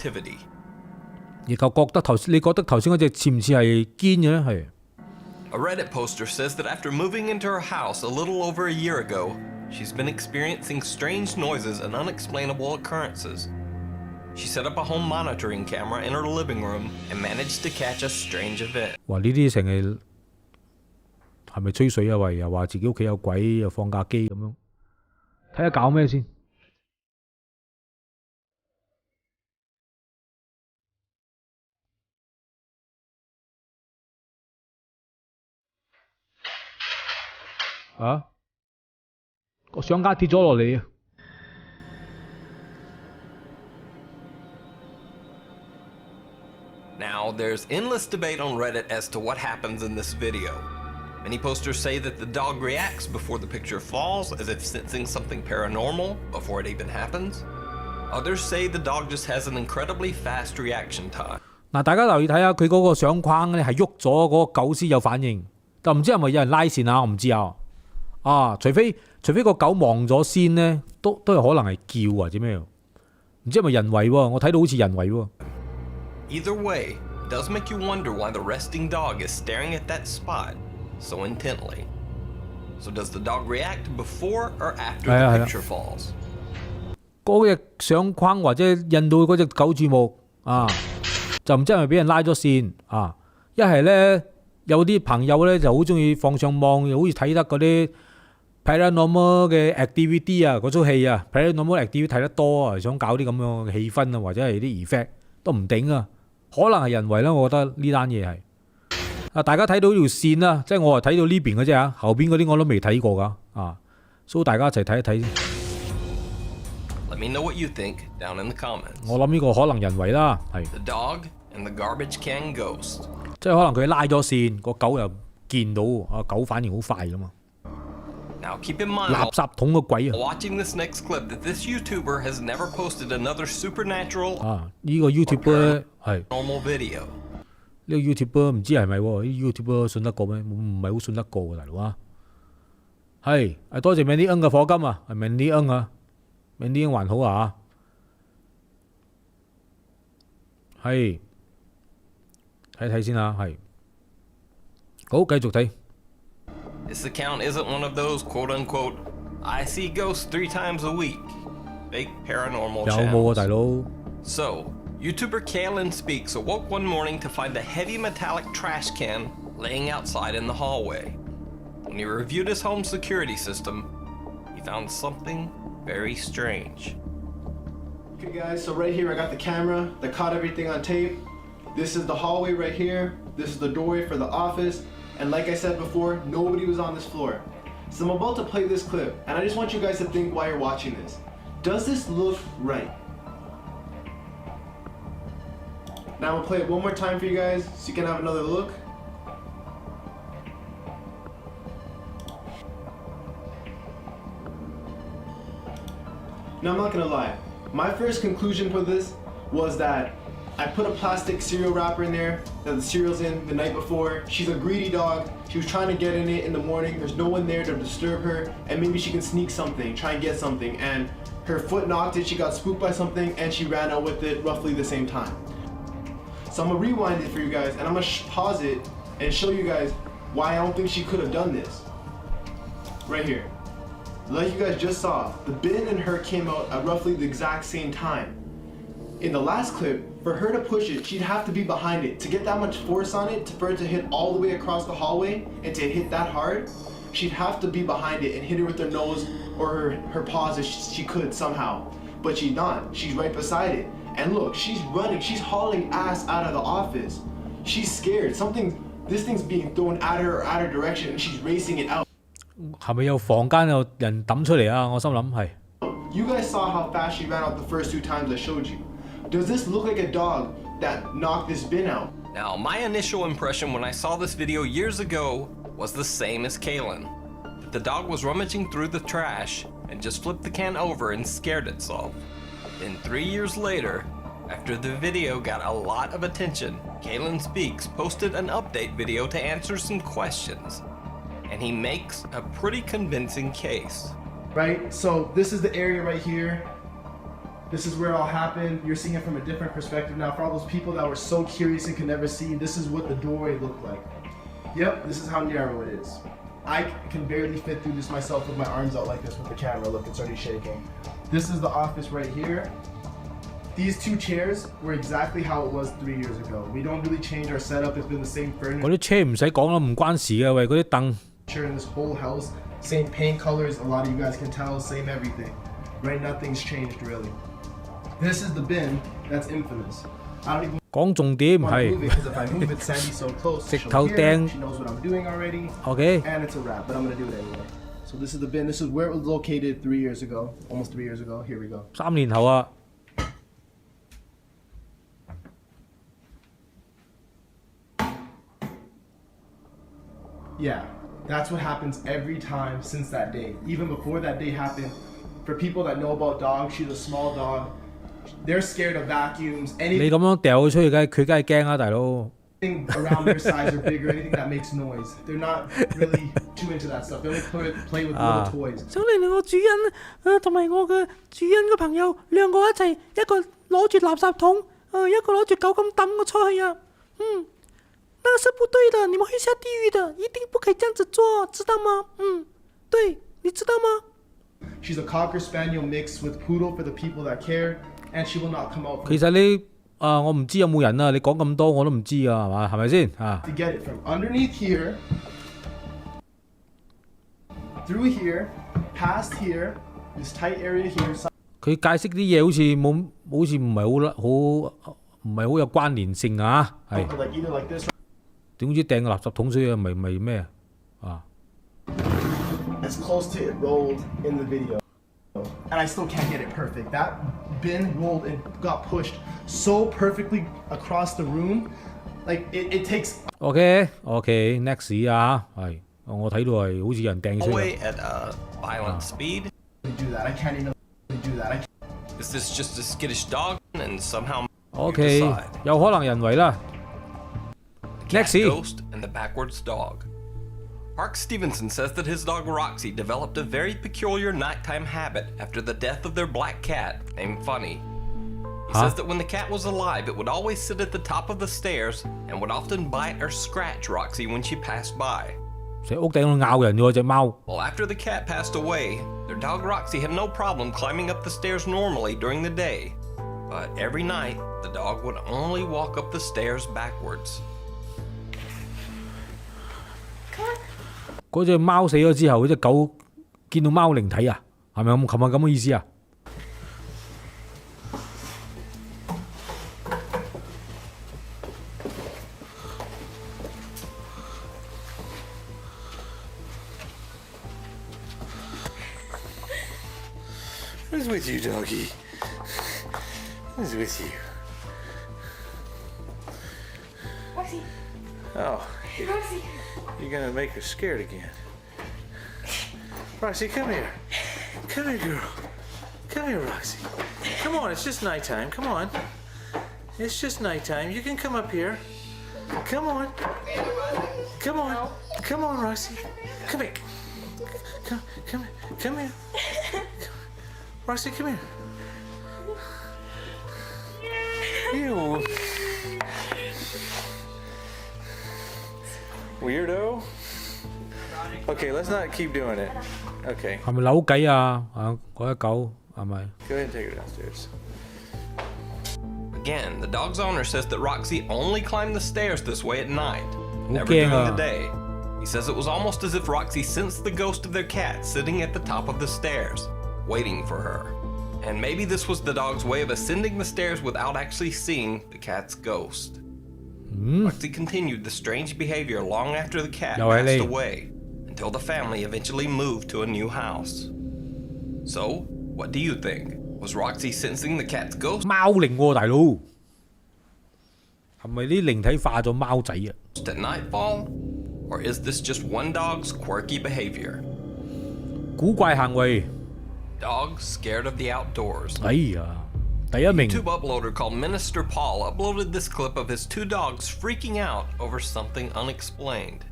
而就覺得你覺得頭先嗰隻似唔似係堅嘅咧？係。 A Reddit poster says that after moving into her house a little over a year ago, she's been experiencing strange noises and unexplainable occurrences. She set up a home monitoring camera in her living room and managed to catch a strange event. 哇！呢啲成日係咪吹水啊？喂，又話自己屋企有鬼，又放假機咁樣，睇下搞咩先。啊！個相架跌咗落嚟啊！ Now, there's endless debate on Reddit as to what happens in this video. Many posters say that the dog reacts before the picture falls, as if sensing something paranormal before it even happens. Others say the dog just has an incredibly fast reaction time. 嗱，大家留意睇下佢嗰個相框咧，係喐咗嗰個狗先有反應，就唔知係咪有人拉線啊？我唔知啊。啊，除非個狗望咗先咧，都係可能係叫或者咩？唔知係咪人為喎？我睇到好似人為喎。 Either way, it does make you wonder why the resting dog is staring at that spot so intently. So does the dog react before or after the picture falls? 嗰隻相框或者印到嗰隻狗注目啊，就唔知係咪俾人拉咗線啊？一係咧有啲朋友咧就好中意放上網，又好似睇得嗰啲 paranormal 嘅 activity 啊，嗰出戲啊 ，paranormal activity 睇得多啊，想搞啲咁樣嘅氣氛啊，或者係啲 effect 都唔頂啊。 可能係人為啦，我覺得呢單嘢係啊，大家睇到條線啦，即係我係睇到呢邊嘅啫嚇，後邊嗰啲我都未睇過㗎啊，所以大家一齊睇一睇先。Let me know what you think down in the comments. 我諗呢個可能人為啦，係。The dog and the garbage can ghost. 即係可能佢拉咗線，個狗又見到啊，狗反應好快㗎嘛。 Now keep in mind, 垃圾桶個鬼啊 ！Watching this next clip, that this YouTuber has never posted another supernatural 啊！呢個 YouTuber 咧係 normal video。呢個 YouTuber 唔知係咪喎？呢 YouTuber 信得過咩？唔係好信得過喎，大佬啊！係多謝 Mandy Ng 嘅課金啊，係 Mandy Ng 啊 ，Mandy Ng 還好啊，係睇睇先啊，係好繼續睇。 This account isn't one of those quote-unquote "I see ghosts 3 times a week" fake paranormal channels. 有冇啊，大佬 So, YouTuber Kalen Speaks awoke one morning to find a heavy metallic trash can laying outside in the hallway. When he reviewed his home security system, he found something very strange. Okay guys, so right here I got the camera that caught everything on tape. This is the hallway right here. This is the doorway for the office. And like I said before, nobody was on this floor. So I'm about to play this clip, and I just want you guys to think while you're watching this. Does this look right? Now I'm gonna play it one more time for you guys so you can have another look. Now I'm not gonna lie, my first conclusion for this was that I put a plastic cereal wrapper in there that the cereal's in the night before. She's a greedy dog. She was trying to get in it in the morning. There's no one there to disturb her, and maybe she can sneak something, try and get something, and her foot knocked it, she got spooked by something, and she ran out with it roughly the same time. So I'm gonna rewind it for you guys, and I'm gonna pause it and show you guys why I don't think she could have done this. Right here. Like you guys just saw, the bin and her came out at roughly the exact same time. In the last clip, for her to push it, she'd have to be behind it. To get that much force on it, for it to hit all the way across the hallway, and to hit that hard, she'd have to be behind it and hit her with her nose or her paws if she could somehow. But she's not, she's right beside it. And look, she's running, she's hauling ass out of the office. She's scared, this thing's being thrown at her or at her direction, and she's racing it out. 係咪有房間有人抌出嚟啊？我心諗係。You guys saw how fast she ran out the first 2 times I showed you. Does this look like a dog that knocked this bin out? Now, my initial impression when I saw this video years ago was the same as Kaylin. That the dog was rummaging through the trash and just flipped the can over and scared itself. Then 3 years later, after the video got a lot of attention, Kaylin Speaks posted an update video to answer some questions. And he makes a pretty convincing case. Right, so this is the area right here. This is where it all happened. You're seeing it from a different perspective now. For all those people that were so curious and could never see, this is what the doorway looked like. Yep, this is how narrow it is. I can barely fit through this myself with my arms out like this with the camera. Look, it's already shaking. This is the office right here. These 2 chairs were exactly how it was 3 years ago. We don't really change our setup. It's been the same furniture. 嗰啲車唔使講啦，唔關事嘅喂，嗰啲凳。In this whole house, same paint colors. A lot of you guys can tell, same everything. Right, nothing's changed really. This is the bin that's infamous. I don't even 講重點 want to 係 move it because if I move it, Sandy's so close. 直 She'll 頭 hear 掟 it, she knows what I'm doing already. OK And it's a wrap, but I'm gonna do it anyway. So this is the bin. This is where it was located 3 years ago, almost 3 years ago. Here we go. 3年後啊。Yeah, that's what happens every time since that day. Even before that day happened, for people that know about dogs, she's a small dog. They're scared of vacuums. 你咁樣掉佢出去，佢梗係驚啦，大佬。Anything around their size or bigger, anything that makes noise. They're not really too into that stuff. They only play with little toys. 想令我主人同埋我嘅主人嘅朋友兩個一齊，一個攞住垃圾桶，一個攞住狗咁抌我出去啊！那是不对的，你们会下地狱的，一定不可以这样子做，知道吗？对，你知道吗？ She's a Cocker Spaniel mixed with Poodle for the people that care, and she will not come out. 其實你我唔知有冇人啊，你講咁多我都唔知啊，係嘛？係咪先啊 To get it from underneath here, through here, past here, this tight area here. 佢解釋啲嘢好似唔係好有關聯性啊，係。 Like either like this. 點知掟個垃圾桶出去咪咩啊？ As close to it rolled in the video, and I still can't get it perfect. That bin rolled and got pushed so perfectly across the room, like it takes. OK，next 啊，係我睇到係好似有人掟出去。 At a violent speed. Do that. I can't even do that. Is this just a skittish dog and somehow OK， 有可能人為啦。 Next, ghost and the backwards dog. Mark Stevenson says that his dog Roxy developed a very peculiar nighttime habit after the death of their black cat named Funny. He says that when the cat was alive, it would always sit at the top of the stairs and would often bite or scratch Roxy when she passed by. 成屋頂度咬人喎隻貓。 Well, after the cat passed away, their dog Roxy had no problem climbing up the stairs normally during the day. But every night, the dog would only walk up the stairs backwards. 嗰隻貓死咗之後，嗰隻狗見到貓靈體啊，係咪咁？琴日咁嘅意思啊？ What is with you, doggy? What is with you? Oh, you're gonna make her scared again. Roxy, come here. Come here, girl. Come here, Roxy. Come on, it's just nighttime. Come on. It's just nighttime. You can come up here. Come on. Come on. Come on, Roxy. Come here. Come here. Roxy, come here. Ew. Weirdo. Okay, let's not keep doing it. Okay. 係咪扭計啊？嗰隻狗係咪？ Go ahead and take her downstairs. Again, the dog's owner says that Roxy only climbed the stairs this way at night, never Okay, during the day. He says it was almost as if Roxy sensed the ghost of their cat sitting at the top of the stairs, waiting for her. And maybe this was the dog's way of ascending the stairs without actually seeing the cat's ghost. Roxy continued the strange behavior long after the cat passed away, until the family eventually moved to a new house. So, what do you think? Was Roxy sensing the cat's ghost? 貓靈喎，大佬，係咪啲靈體化咗貓仔啊？ At nightfall? Or is this just one dog's quirky behavior? 古怪行為。 Dogs scared of the outdoors. 哎呀，第一名。 YouTube uploader called Minister Paul uploaded this clip of his two dogs freaking out over something unexplained.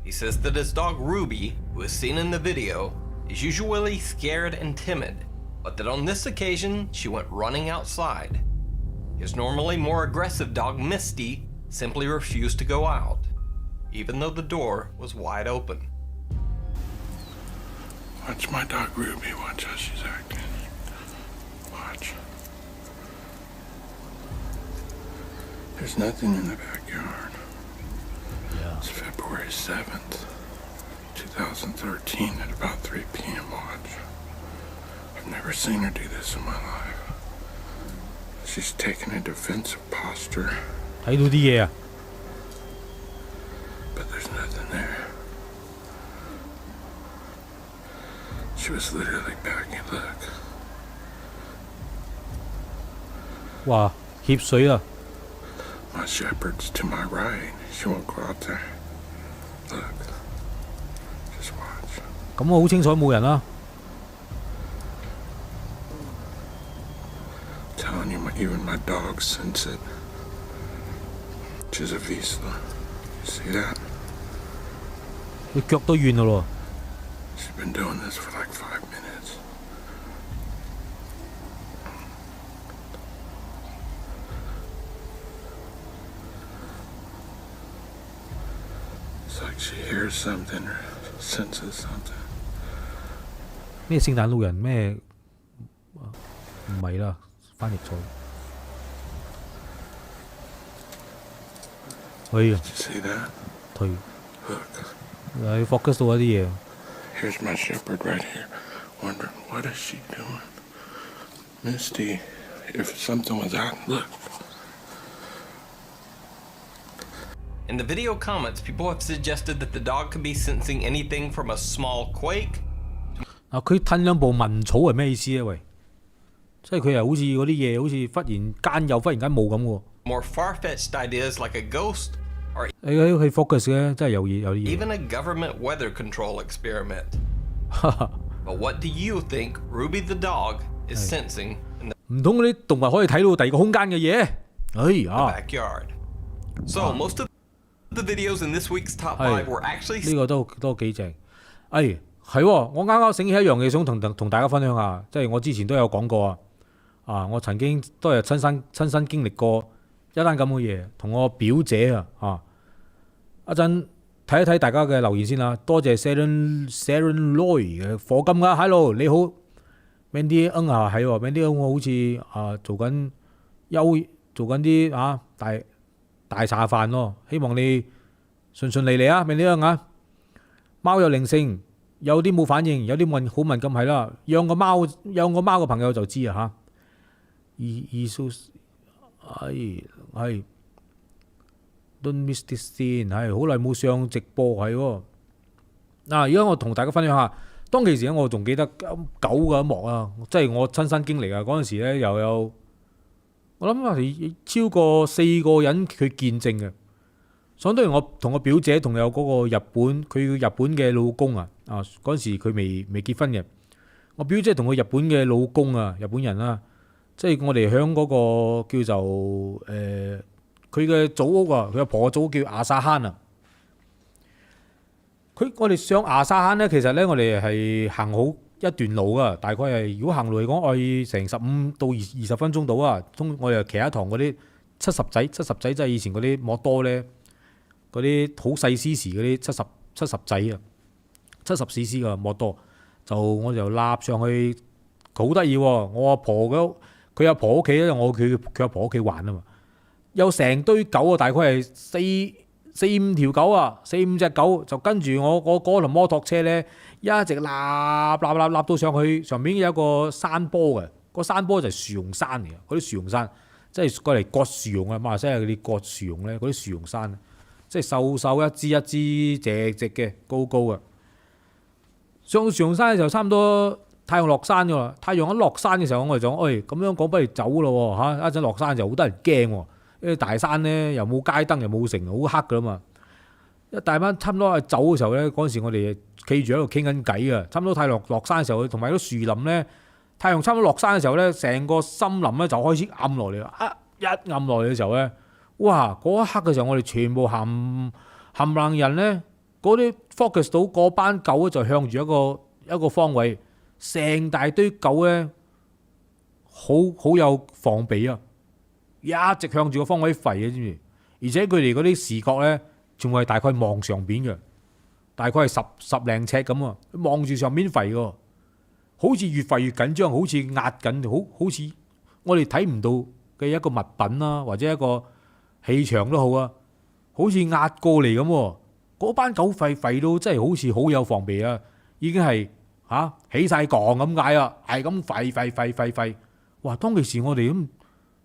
He says that his dog Ruby, who is seen in the video, is usually scared and timid, but that on this occasion she went running outside. His normally more aggressive dog Misty simply refused to go out, even though the door was wide open. Watch my dog Ruby, watch how she's acting. Watch. There's nothing in the backyard. Yeah. It's February 7th, 2013 at about 3 p.m. Watch. I've never seen her do this in my life. She's taking a defensive posture. 睇到啲嘢啊！ But there's nothing there. She was literally backing. Look. 哇，協水啊！ My shepherd's to my right. She won't go out there. Look. Just watch. 咁我好清楚冇人啦。 Telling you, even my dog sense it. She's a Vizsla. You see that? 佢腳都軟啦喎。 She's been doing this for like 5 minutes. It's like she hears something or senses something. 咩聖誕老人咩？唔係啦，翻譯錯。哎呀！ See that? 退。 Look. 你 focus 到一啲嘢。 Here's my shepherd right here, wondering what is she doing? Misty, if something was out, look. In the video comments, people have suggested that the dog could be sensing anything from a small quake. 啊！佢褪兩步文草係咩意思啊？喂，即係佢係好似嗰啲嘢，好似忽然間有，忽然間冇咁喎。 More far-fetched ideas like a ghost, or 佢 focus 嘅，真係有啲嘢。 even a government weather control experiment. But what do you think Ruby the dog is sensing in the 唔通嗰啲動物可以睇到第二個空間嘅嘢？哎呀 backyard? So most of the videos in this week's top 5 were actually 呢個都幾正。係喎，我啱啱醒起一樣嘢想同大家分享下，即係我之前都有講過啊。啊，我曾經都係親身經歷過一單咁嘅嘢，同我表姐啊，一陣睇一睇大家嘅留言先啦。多謝 Sharon Loy 嘅課金啊 ，Hello 你好 ，Mandy 啊係喎 ，Mandy 我好似做緊啲大茶飯咯，希望你順利啊 ，Mandy 啊，貓有靈性，有啲冇反應，有啲好敏感係啦。養個貓嘅朋友就知啊嚇。係 Don't miss this scene 係好耐冇上直播係喎。嗱，而家我同大家分享下，當其時咧，我仲記得狗嘅一幕啊，即係我親身經歷啊。嗰陣時咧又有我諗係超過4個人佢見證嘅。想當然我同我表姐同有嗰個日本嘅老公啊，嗰陣時佢未結婚嘅。我表姐同佢日本嘅老公啊，日本人啦，即係我哋響嗰個叫做佢嘅祖屋啊，佢阿婆嘅祖屋叫亞沙坑啊。我哋上亞沙坑咧，其實咧我哋係行好一段路啊，大概係如果行路嚟講，我成15到20分鐘到啊。我哋騎一堂嗰啲70仔即係以前嗰啲摩多咧，嗰啲好細 CC 嗰啲70仔啊，70 CC 嘅摩多，我就立上去，好得意喎！我阿婆佢阿婆屋企咧，我去佢阿婆屋企玩啊嘛，有成堆狗啊，大概係四五條狗啊，4、5隻狗就跟住我嗰台摩托車咧，一直立到上去，上面有一個山坡嘅，個山坡就係樹榕山嚟嘅，嗰啲樹榕山即係過嚟割樹榕啊，馬來西亞嗰啲割樹榕咧，嗰啲樹榕山，即係瘦一支直嘅，高嘅。上到樹榕山嘅時候，差唔多太陽落山㗎啦。太陽一落山嘅時候，我哋就咁樣講，不如走咯嚇！一陣落山就好得人驚喎。因為大山咧又冇街燈又冇城，好黑噶啦嘛。一大班差唔多走嘅時候咧，嗰陣時我哋企住喺度傾緊偈啊。差唔多太陽落山嘅時候，同埋啲樹林咧，太陽差唔多落山嘅時候咧，成個森林咧就開始暗落嚟啦。一暗落嚟嘅時候咧，哇！嗰一刻嘅時候，我哋全部冚唪唥人咧，嗰啲 focus 到嗰班狗咧就向住一個方位，成大堆狗咧，好有防備啊！一直向住個方位吠嘅，知唔知？而且佢哋嗰啲視覺咧，仲係大概望上邊嘅，大概係十零尺咁啊，望住上邊吠嘅，好似越吠越緊張，好似壓緊，好似我哋睇唔到嘅一個物品啦，或者一個氣場都好啊，好似壓過嚟咁。嗰班狗吠到真係好似好有防備啊，已經係起晒槓咁解啊，係咁吠。哇！當其時我哋咁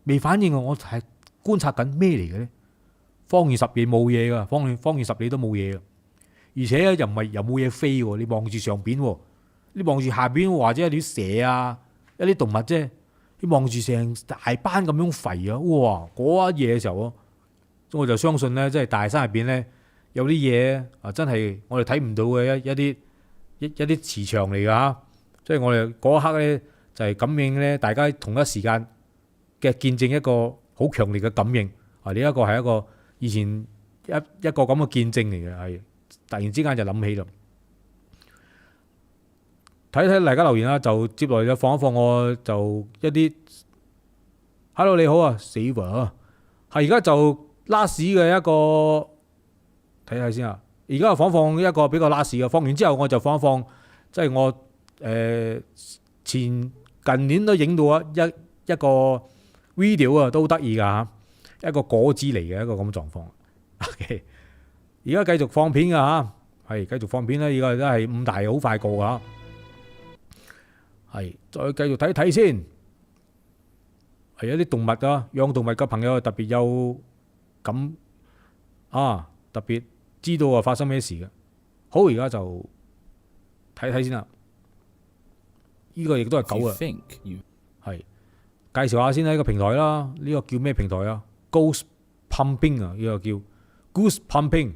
未反應啊！我係觀察緊咩嚟嘅咧？方圓10里冇嘢噶，方圓10里都冇嘢嘅，而且又冇嘢飛喎。你望住上邊，你望住下邊或者有啲蛇啊，一啲動物啫。你望住成大班咁樣吠啊！哇！嗰一嘢嘅時候，我就相信咧，即係大山入邊咧有啲嘢啊，真係我哋睇唔到嘅一啲磁場嚟㗎嚇。即係我哋嗰一刻咧就係感應咧，大家同一時間嘅見證一個好強烈嘅感應啊！呢一個係一個以前一個咁嘅見證嚟嘅，係突然之間就諗起啦。睇大家留言啦，就接落嚟就放一放我就一啲 Hello 你好啊 Saver 啊，係而家就 last 嘅一個睇睇先啊。而家就放一個比較 last 嘅，放完之後我就放一放，即係我近年都影到一個 video 啊，都得意噶嚇，一個果子嚟嘅一個咁嘅狀況。OK， 而家繼續放片噶嚇，係繼續放片啦。而家都係5大好快過噶，係再繼續睇睇先。係一啲動物啊，養動物嘅朋友特別有咁特別知道啊發生咩事嘅。好，而家就睇睇先啦。呢個亦都係狗啊，係介紹下先啦。呢個平台啦，呢個叫咩平台啊 ？Ghost Pumping 啊，呢個叫 Goose Pumping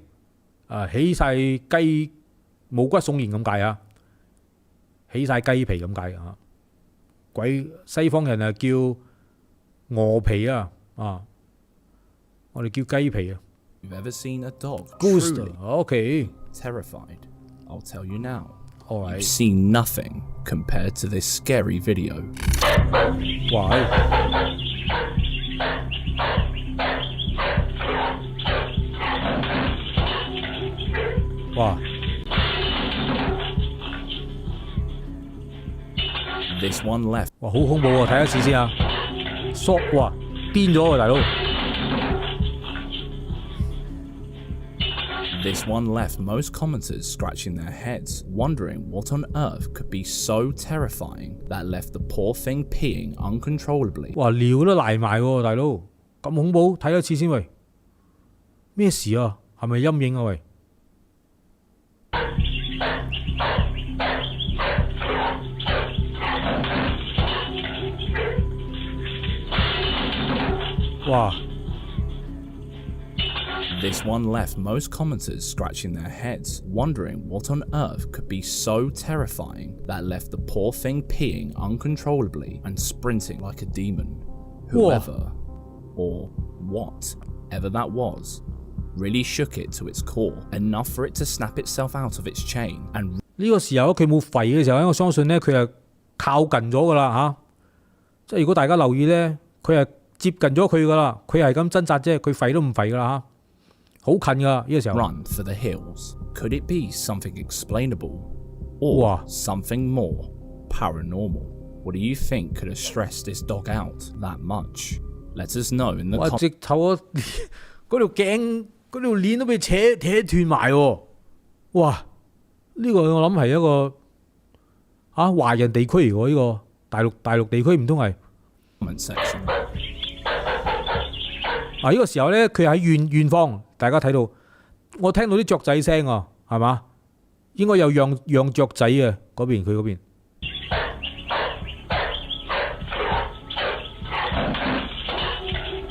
啊，起晒雞毛骨悚然咁解啊，起晒雞皮咁解啊。鬼西方人啊叫鵝皮啊，我哋叫雞皮啊。You've ever seen a dog Goose truly terrified? I'll tell you now. Alright. You've seen nothing compared to this scary video. Why? Wow. This one left. 哇，好恐怖啊！睇一次先啊！哇，癲咗啊，大佬！ This one left most commenters scratching their heads, wondering what on earth could be so terrifying that left the poor thing peeing uncontrollably. 哇，尿都瀨埋喎，大佬！咁恐怖，睇一次先喂。咩事啊？係咪陰影啊喂？哇！ This one left most commenters scratching their heads, wondering what on earth could be so terrifying that left the poor thing peeing uncontrollably and sprinting like a demon. Whoever, or whatever that was, really shook it to its core, enough for it to snap itself out of its chain and 呢個時候佢冇吠嘅時候咧，我相信咧佢係靠近咗噶啦嚇，即係如果大家留意咧，佢係接近咗佢噶啦，佢係咁掙扎啫，佢吠都唔吠噶啦嚇，好近噶呢個時候。Run for the hills. Could it be something explainable, or something more paranormal? What do you think could have stressed this dog out that much? Let us know in the comments. 直頭啊，嗰條頸嗰條鏈都俾扯斷埋喎，哇！呢個我諗係一個華人地區嚟喎，呢個大陸地區唔通係？呢個時候咧，佢喺遠方，大家睇到，我聽到啲雀仔聲啊，係嘛？應該有養雀仔嘅嗰邊，佢嗰邊。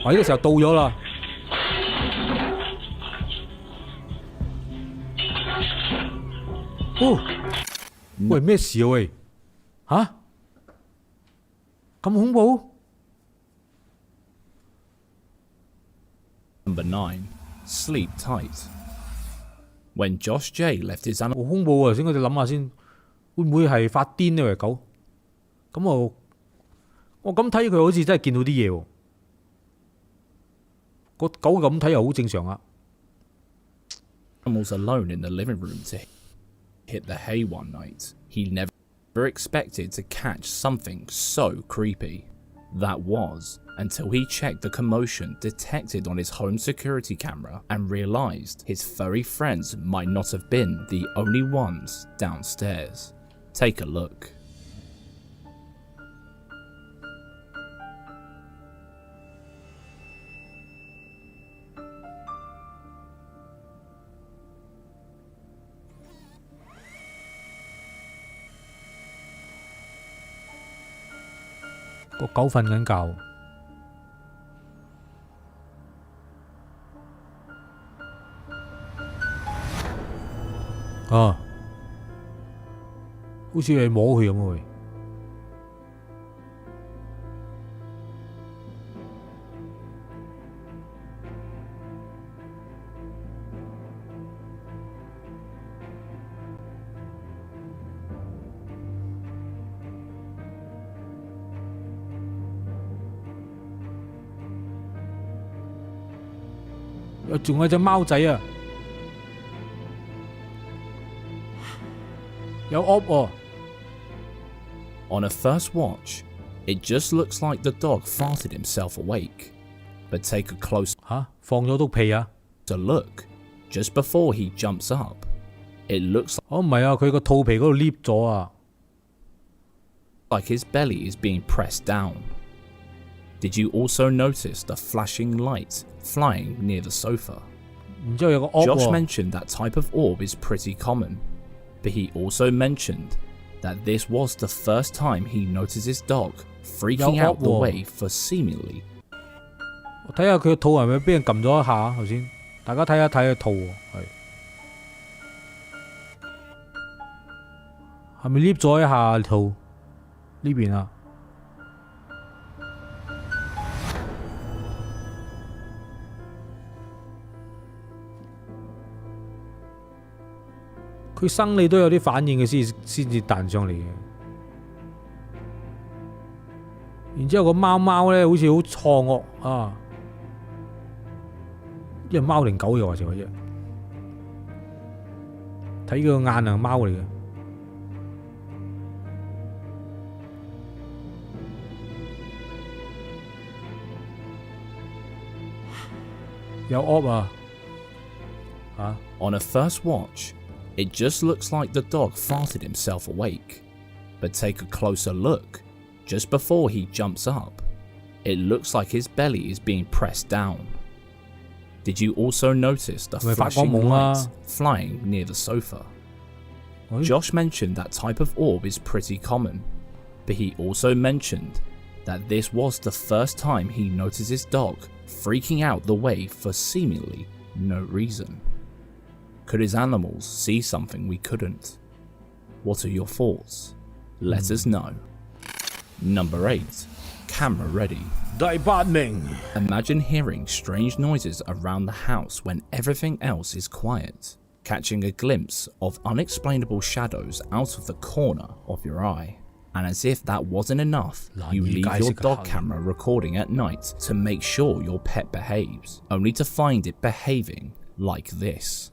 呢個時候到咗啦。喂，咩事啊？喂，咁恐怖 Number 9. Sleep tight. When Josh J left his animal 好恐怖啊！先我哋諗下先，會唔會係發癲呢？喂狗，咁我咁睇佢好似真係見到啲嘢喎。個狗咁睇又好正常啊。Animals alone in the living room to hit the hay one night. He never expected to catch something so creepy. That was until he checked the commotion detected on his home security camera and realized his furry friends might not have been the only ones downstairs. Take a look.個狗瞓緊覺，好似係摸佢咁喎。仲有隻貓仔啊，有噏喎。On a first watch, it just looks like the dog farted himself awake. But take a close 放咗督屁啊 look, just before he jumps up, it looks 唔係啊，佢個肚皮嗰度 lift 咗啊 like his belly is being pressed down. Did you also notice the flashing light flying near the sofa? 然之後有個 orb Josh mentioned that type of orb is pretty common, but he also mentioned that this was the first time he noticed his dog freaking out the way for seemingly. 我睇下佢個肚係咪俾人撳咗一下頭先？大家睇下睇佢肚喎，係咪 lift 咗一下肚呢邊啊？佢生理都有啲反應嘅先至彈上嚟嘅。然之後個貓咧好似好錯愕啊！呢係貓定狗嘅話就係啫，睇佢個眼係貓嚟嘅。有 op 啊！On a first watch, it just looks like the dog farted himself awake. But take a closer look, just before he jumps up, it looks like his belly is being pressed down. Did you also notice the flashing light flying near the sofa? Josh mentioned that type of orb is pretty common, but he also mentioned that this was the first time he noticed his dog freaking out the way for seemingly No reason. Could his animals see something we couldn't? What are your thoughts? Let us know. Number 8. Camera ready. 第8名 Imagine hearing strange noises around the house when everything else is quiet, catching a glimpse of unexplainable shadows out of the corner of your eye. And as if that wasn't enough, you leave your dog camera recording at night to make sure your pet behaves, only to find it behaving like this.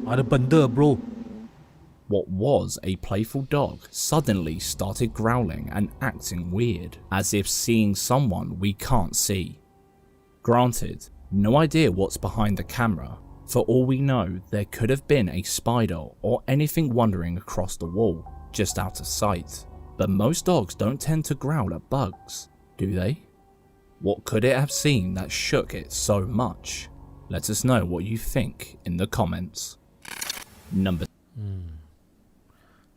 Ada benda bro. What was a playful dog suddenly started growling and acting weird, as if seeing someone we can't see. Granted, no idea what's behind the camera. For all we know, there could have been a spider or anything wandering across the wall, just out of sight. But most dogs don't tend to growl at bugs, do they? What could it have seen that shook it so much? Let us know what you think in the comments. Number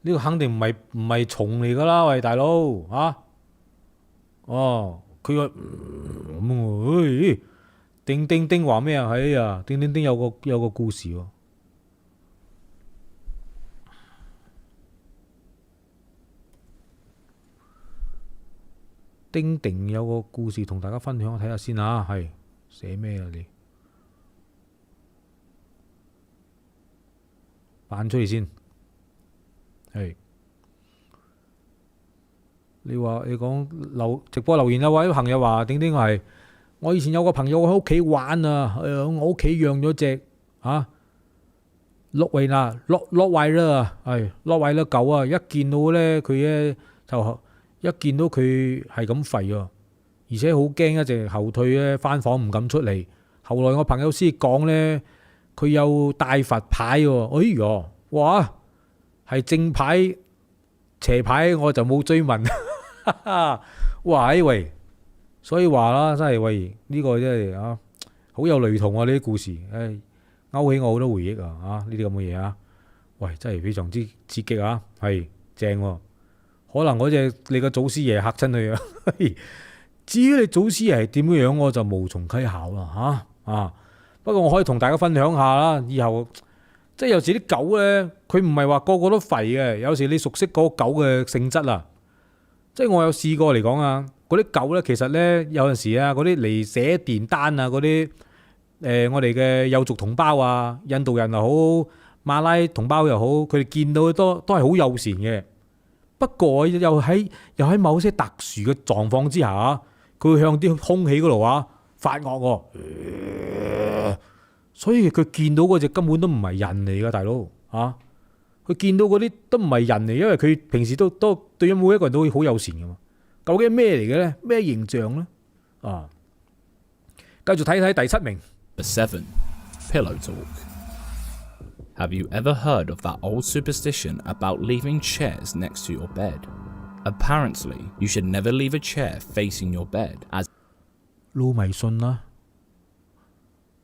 呢個肯定唔係蟲嚟㗎啦，喂大佬嚇！佢個叮叮叮話咩啊？哎呀，叮叮叮有個故事喎。叮叮有個故事同大家分享，睇下先啊，係寫咩啊你？扮出嚟先，係你講直播留言有位朋友話，丁丁係我以前有個朋友喺屋企玩啊，我屋企養咗隻洛維啦，係洛維啦狗啊，一見到咧佢咧就一見到佢係咁吠啊，而且好驚，一直後退咧，翻房唔敢出嚟。後來我朋友先講咧，佢有帶佛牌喎，哎呀，哇，係正牌邪牌我就冇追問。哇喂，所以話啦，真係喂呢個真係好有雷同啊！呢啲故事，勾起我好多回憶啊！呢啲咁嘅嘢啊，喂，真係非常之刺激啊，係正喎。可能嗰隻你個祖師爺嚇親佢啊！至於你祖師爺係點樣，我就無從稽考啦不過我可以同大家分享下啦，以後即係有時啲狗咧，佢唔係話個個都吠嘅，有時你熟悉嗰個狗嘅性質啊。即係我有試過嚟講啊，嗰啲狗咧其實咧有陣時啊，嗰啲嚟寫電單啊，嗰啲我哋嘅友族同胞啊，印度人又好，馬拉同胞又好，佢哋見到都係好友善嘅。不過又喺某些特殊嘅狀況之下，佢會向啲空氣嗰度發惡喎，所以佢見到嗰隻根本都唔係人嚟㗎，大佬佢見到嗰啲都唔係人嚟，因為佢平時都對每一個人都會好友善㗎嘛。究竟係咩嚟嘅咧？咩形象咧？繼續睇睇第7名。7. Pillow talk. Have you ever heard of that old superstition about leaving chairs next to your bed? Apparently, you should never leave a chair facing your bed, as 老迷信啦，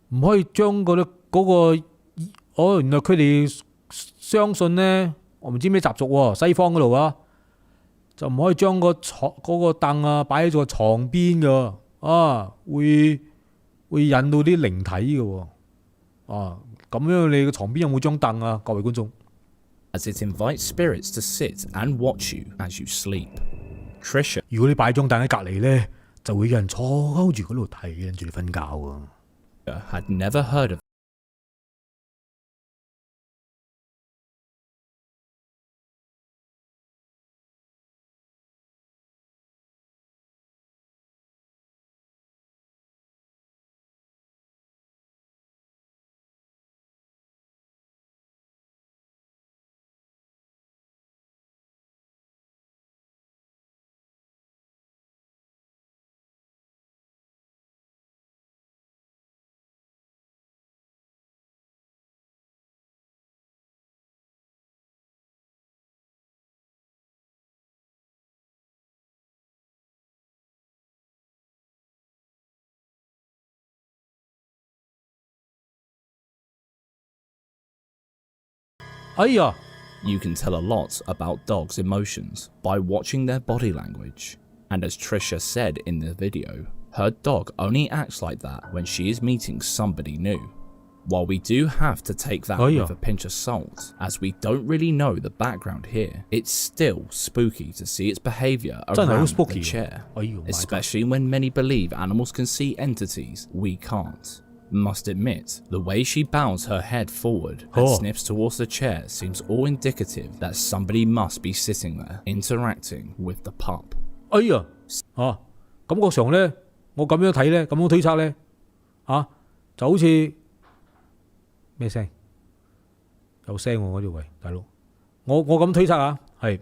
唔可以將嗰個原來佢哋相信咧，我唔知咩習俗喎，西方嗰度就唔可以將嗰個凳擺喺個床邊㗎，會引到啲靈體㗎喎，咁樣你個床邊有冇張凳啊？各位觀眾 as it invites spirits to sit and watch you as you sleep. Trisha, 如果你擺張凳喺隔離咧，就會有人坐住嗰度睇，跟住你瞓覺had never heard of 哎呀 You can tell a lot about dogs' emotions by watching their body language. And as Trisha said in the video, her dog only acts like that when she is meeting somebody new. While we do have to take that with a pinch of salt, as we don't really know the background here, it's still spooky to see its behavior around the chair, especially when many believe animals can see entities we can't. Must admit, the way she bows her head forward and snips towards the chair seems all indicative that somebody must be sitting there, interacting with the pup. 哎呀，感覺上咧，我咁樣睇咧，咁樣推測咧，就好似咩聲？有聲喎嗰條喂，大佬，我咁推測啊，係，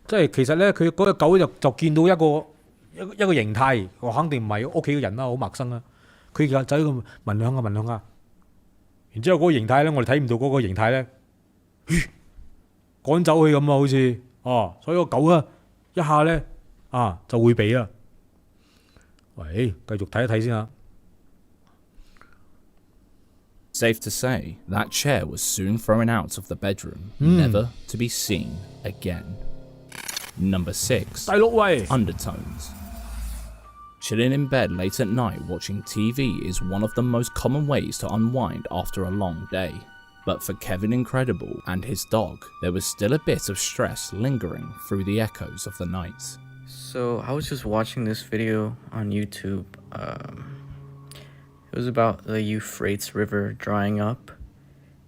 即係其實咧，佢嗰隻狗就見到一個形態，我肯定唔係屋企嘅人啦，好陌生啦。佢就走咁聞兩下，然之後嗰個形態咧，我哋睇唔到嗰個形態咧，趕走佢咁啊，好似所以個狗啊一下咧就會避啦。喂，繼續睇一睇先啊。Safe to say, that chair was soon thrown out of the bedroom, never to be seen again. Number 6. 第6位 Undertones. Chilling in bed late at night watching TV is one of the most common ways to unwind after a long day. But for Kevin Incredible and his dog, there was still a bit of stress lingering through the echoes of the night. So I was just watching this video on YouTube. It was about the Euphrates River drying up,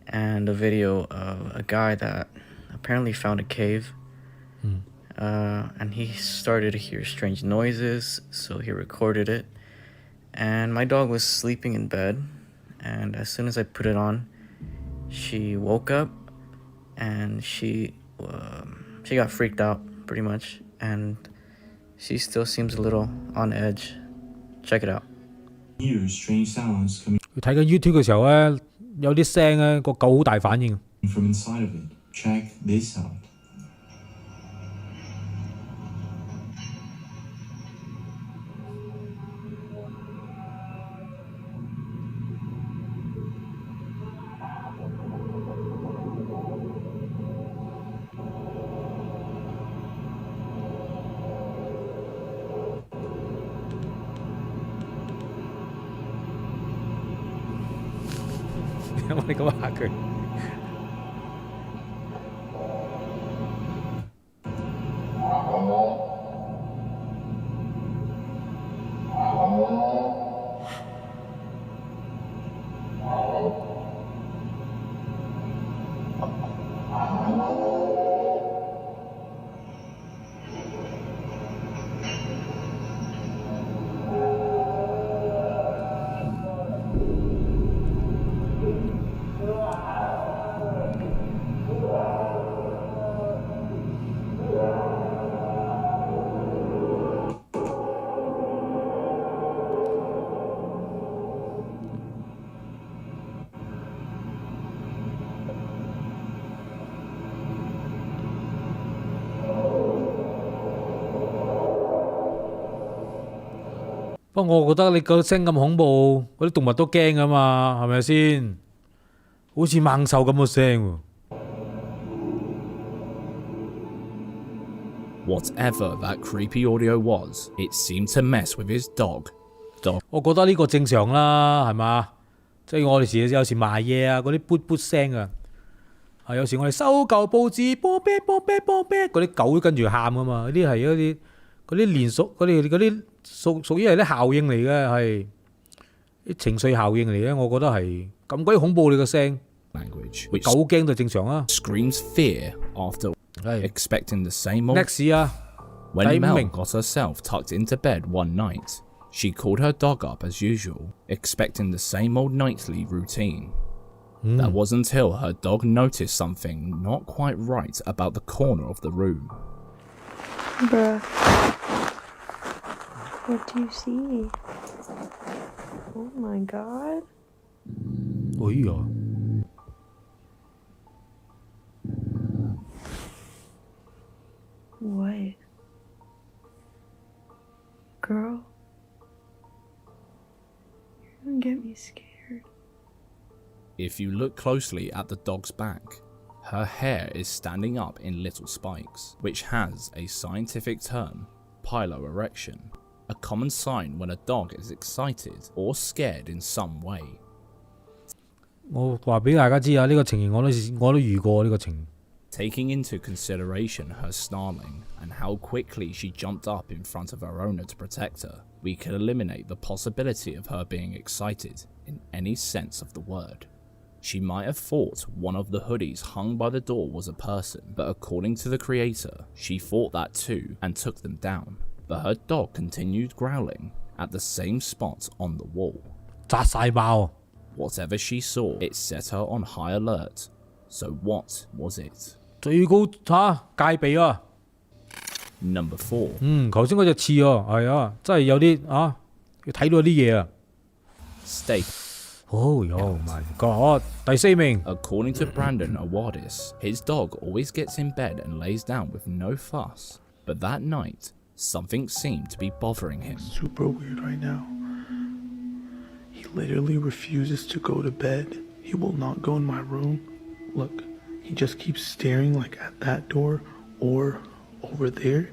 and a video of a guy that apparently found a cave. And he started to hear strange noises, so he recorded it. And my dog was sleeping in bed, and as soon as I put it on, she woke up, and she got freaked out pretty much, and she still seems a little on edge. Check it out. 佢睇緊 YouTube 嘅時候咧，有啲聲咧，個狗好大反應。From inside of it, check this out. 我哋咁嚇佢。不過我覺得你個聲咁恐怖，嗰啲動物都驚㗎嘛，係咪先？好似猛獸咁嘅聲喎。Whatever that creepy audio was, it seemed to mess with his dog. 我覺得呢個正常啦，係嘛？即係我哋有時賣嘢啊，嗰啲噗噗聲啊，有時我哋收舊報紙，波啤波啤波啤，嗰啲狗都跟住喊㗎嘛，嗰啲係嗰啲連屬嗰啲屬於係啲效應嚟嘅，係啲情緒效應嚟嘅，我覺得係咁鬼恐怖你個聲。Language, 狗驚就正常啦。Screams fear after expecting the same old. Next 啊， When Mel got herself tucked into bed one night, she called her dog up as usual, expecting the same old nightly routine. That was until her dog noticed something not quite right about the corner of the room. Bruh. What do you see? Oh my god. 哎呀！ What? Girl? You're gonna get me scared. If you look closely at the dog's back, Her hair is standing up in little spikes, which has a scientific term, piloerection, a common sign when a dog is excited or scared in some way. 我話俾大家知啊，呢個情形我都遇過呢個情。Taking into consideration her snarling and how quickly she jumped up in front of her owner to protect her, we could eliminate the possibility of her being excited in any sense of the word. She might have thought one of the hoodies hung by the door was a person, but according to the creator, she thought that too and took them down. But her dog continued growling at the same spot on the wall. 扎晒爆。Whatever she saw, it set her on high alert. So what was it? 最高戒備啊。Number 4. 頭先嗰隻刺啊，係啊，真係有啲要睇到啲嘢啊。Steak. Oh my god！ 第4名。According to Brandon Awadis, his dog always gets in bed and lays down with no fuss. But that night, something seemed to be bothering him. Super weird right now. He literally refuses to go to bed. He will not go in my room. Look, he just keeps staring like at that door or over there.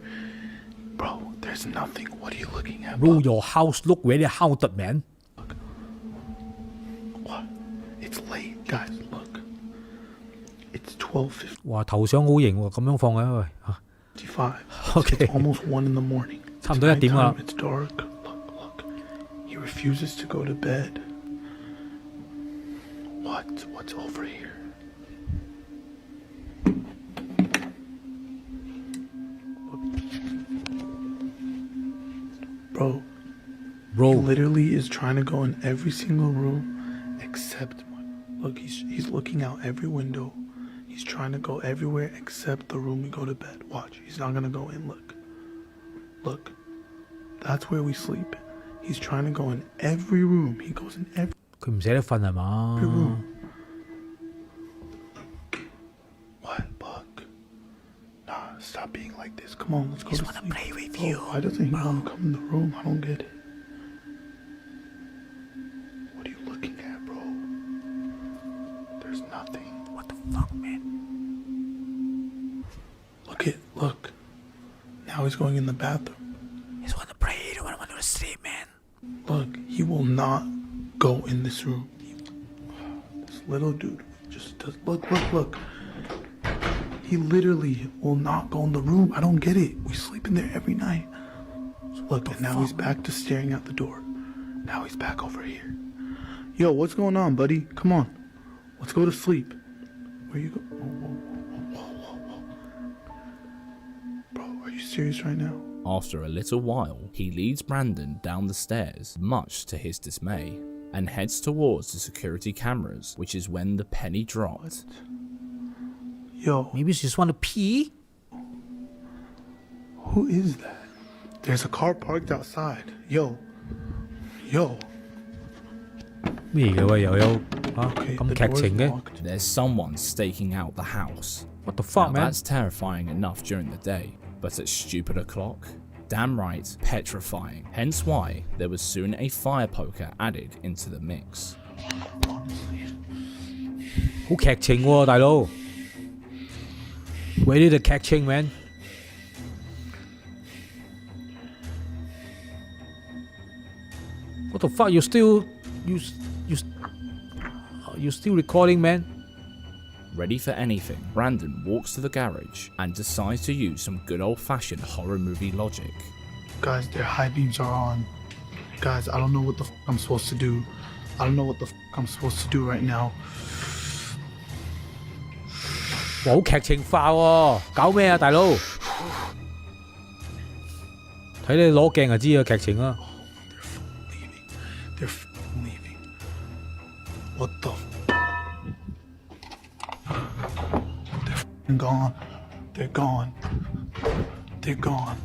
Bro, there's nothing. What are you looking at? Bro, your house look very haunted, man. What? It's late, guys. Look. It's 12:50. 哇，頭相好型喎，咁樣放嘅喂嚇。Okay. It's almost 1 in the morning. 差唔多1點啦。It's dark. Look. He refuses to go to bed. What's over here? Bro. He literally is trying to go in every single room except one. Look, he's looking out every window. He's trying to go everywhere except the room we go to bed. Watch, he's not gonna go in. Look. That's where we sleep. He's trying to go in every room. He goes in every. 佢唔捨得瞓係嘛 Every room. What? Look. Nah, stop being like this. Come on, let's go to sleep. Just wanna play with you. Why doesn't he want to come in the room? I don't get it. What are you looking at, bro? There's nothing. What the fuck, man? Look. Now he's going in the bathroom. He just wanna pray. He don't wanna go to sleep, man. Look, he will not go in this room. This little dude just does. Look. He literally will not go in the room. I don't get it. We sleep in there every night. Look, and now he's back to staring at the door. Now he's back over here. Yo, what's going on, buddy? Come on. Let's go to sleep. Where you go? Whoa. Bro, are you serious right now? After a little while, he leads Brandon down the stairs, much to his dismay, and heads towards the security cameras, which is when the penny dropped. Yo. Maybe she just want to pee? Who is that? There's a car parked outside. Yo. 咩嘅喂？又有咁劇情嘅 There's someone staking out the house. What the fuck, now, man? That's terrifying enough during the day, but at stupid o'clock? Damn right, petrifying. Hence why there was soon a fire poker added into the mix. 好劇情喎，大佬。Where did the 劇情 man？ What the fuck? You still recording, man? Ready for anything, Brandon walks to the garage and decides to use some good old-fashioned horror movie logic. Guys, their high beams are on. Guys, I don't know what the f I'm supposed to do. I don't know what the f I'm supposed to do right now. 哇，好劇情化喎！搞咩啊，大佬？睇你攞鏡就知個劇情啦。They're leaving. What the? They're gone. They're gone. They're gone.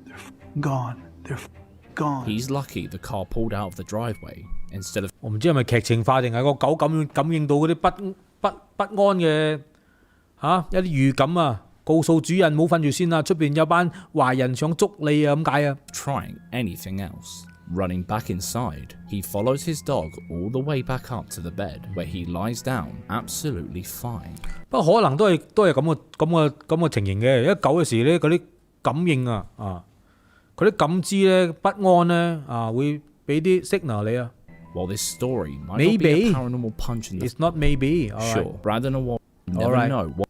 They're gone. They're gone. He's lucky the car pulled out of the driveway instead of. 我唔知係咪劇情化定係個狗感應到嗰啲不安嘅一啲預感啊，告訴主人唔好瞓住先啊，出邊有班壞人想捉你啊咁解啊。Trying anything else. Running back inside, he follows his dog all the way back up to the bed, where he lies down absolutely fine. 不過可能都係咁嘅情形嘅，因為狗嘅時咧嗰啲感應佢啲感知咧不安咧會俾啲 signal 你啊。While this story might not be a paranormal punch in the it's not maybe. Sure, Brandon and Warren never know what.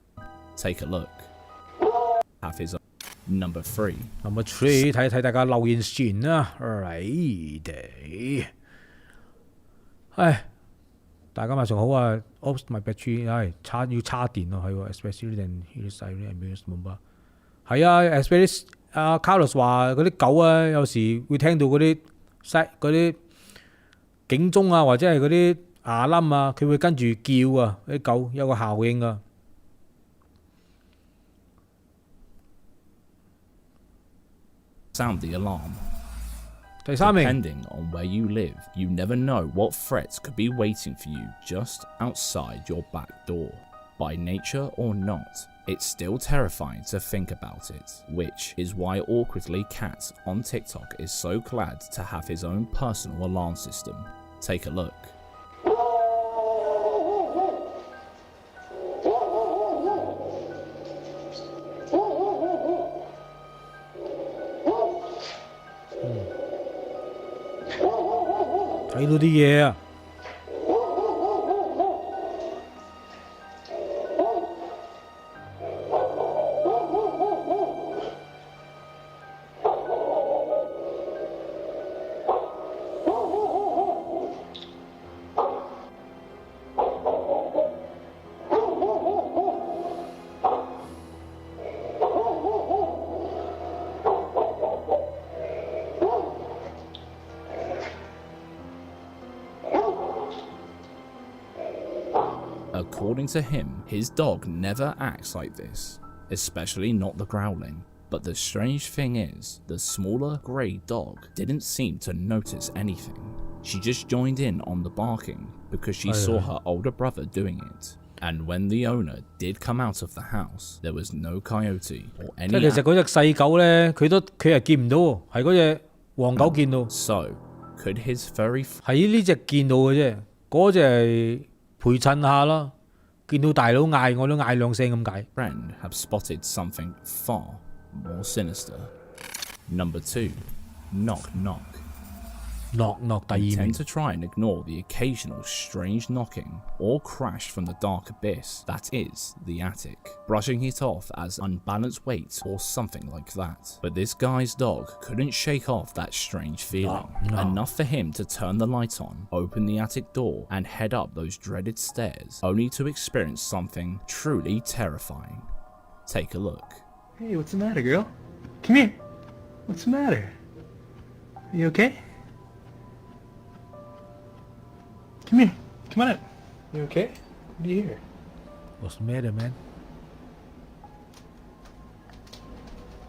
Take a look. Have his own. Number 3. Number 3， 睇大家留言先啦。Alright， 唉，大家晚上好啊。Oops my battery， 要叉電咯，係喎。Especially then he decided ambulance number。係啊 ，especially Carlos 話嗰啲狗啊，有時會聽到嗰啲警鐘啊，或者係嗰啲牙冧啊，佢會跟住叫啊。啲狗有個效應啊。Sound the alarm. 第3名 Depending on where you live, you never know what threats could be waiting for you just outside your back door. By nature or not, it's still terrifying to think about it, which is why Awkwardly Cat on TikTok is so glad to have his own personal alarm system. Take a look. 睇到啲嘢啊！According to him, his dog never acts like this, especially not the growling. But the strange thing is, the smaller grey dog didn't seem to notice anything. She just joined in on the barking because she saw her older brother doing it. And when the owner did come out of the house, there was no coyote or any. 即係其實嗰隻細狗咧，佢係見唔到，係嗰隻黃狗見到。So could his furry 係呢隻見到嘅啫，嗰隻係陪襯下咯。見到大佬嗌，我都嗌兩聲咁解。Friend have spotted something far more sinister. Number 2, knock knock. Knock knock 第2名。 Tend to try and ignore the occasional strange knocking or crash from the dark abyss that is the attic, brushing it off as unbalanced weight or something like that. But this guy's dog couldn't shake off that strange feeling, enough for him to turn the light on, open the attic door and head up those dreaded stairs, only to experience something truly terrifying. Take a look. Hey, what's the matter, girl? Come here. What's the matter? Are you okay? Come here. Come on up. You okay? What do you hear? What's the matter, man?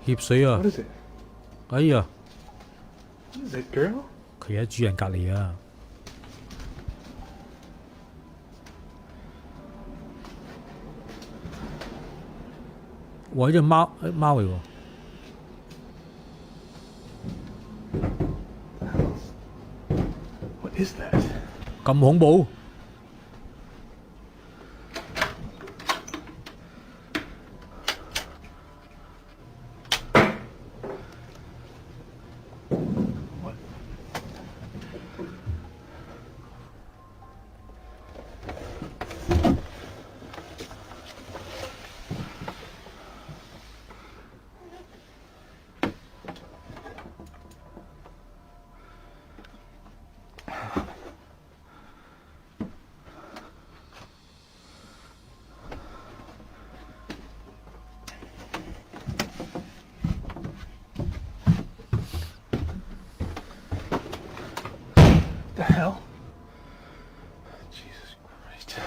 協水啊！ What is it? 哎呀！ What is it, girl? 佢喺主人隔離啊！哇！呢隻貓嚟喎。What is that? 咁恐怖！ The hell? Jesus Christ.「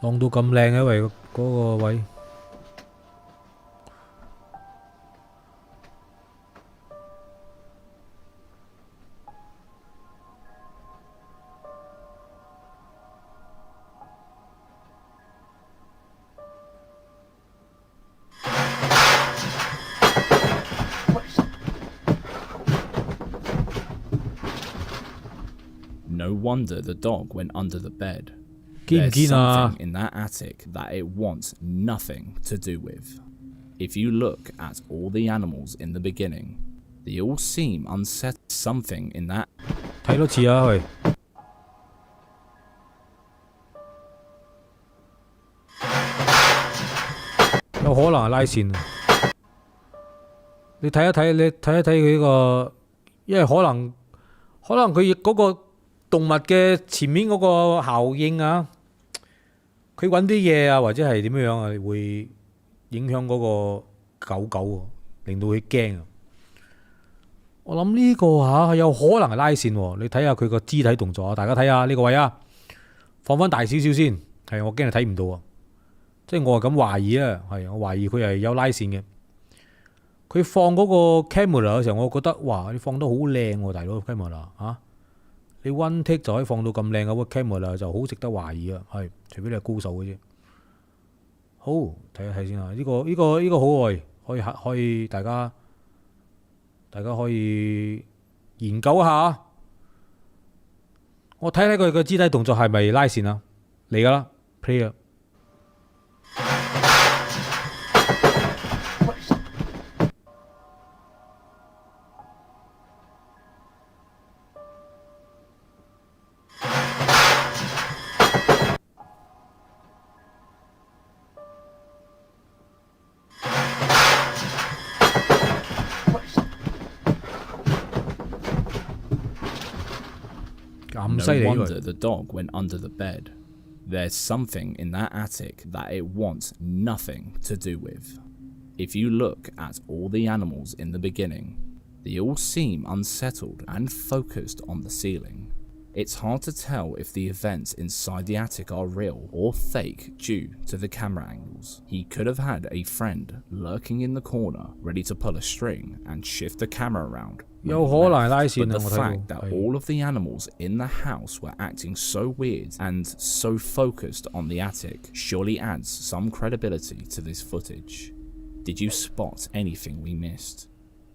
浪到咁靚嘅，喂，嗰個位。 What No wonder the dog went under the bed. 堅唔 There's 堅啊？ something in that attic that it wants nothing to do with. If you look at all the animals in the beginning, they all seem unsettled. Something in that. 睇多次啊，喂！有可能係拉線啊！你睇一睇佢呢個，因為可能佢嗰個動物嘅前面嗰個效應啊，佢揾啲嘢啊，或者係點樣啊，會影響嗰個狗，令到佢驚啊！我諗呢個有可能係拉線喎，你睇下佢個肢體動作啊，大家睇下呢個位啊，放翻大少少先，係我驚你睇唔到啊，即係我係咁懷疑啊，係我懷疑佢係有拉線嘅。佢放嗰個 camera 嘅時候，我覺得哇，你放得好靚喎，大佬 camera 啊，你 one take 就可以放到咁靚嘅 camera 就好值得懷疑啊，係除非你係高手嘅啫。好，睇一睇先啊，呢個好愛，可以大家可以研究一下。我睇睇佢嘅肢體動作係咪拉線啊？嚟㗎啦 ，play 啊！No wonder the dog went under the bed. There's something in that attic that it wants nothing to do with. If you look at all the animals in the beginning, they all seem unsettled and focused on the ceiling. It's hard to tell if the events inside the attic are real or fake due to the camera angles. He could have had a friend lurking in the corner, ready to pull a string and shift the camera around. 有可能係拉線 But 啊！ the 我睇 fact 到 that all of the animals in the house were acting so weird and so focused on the attic surely adds some credibility to this footage. Did you spot anything we missed?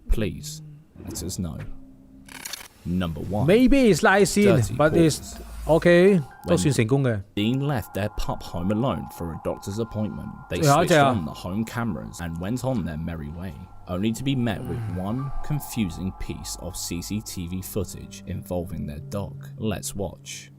Please let us know. Number 1. Maybe it's 拉線 Dirty ，but it's paws. OK 都算成功嘅。 Dean left their pup home alone for a doctor's appointment. They 最後一 switched 隻啊 on the home cameras and went on their merry way, only to be met with one confusing piece of CCTV footage involving their dog. Let's watch.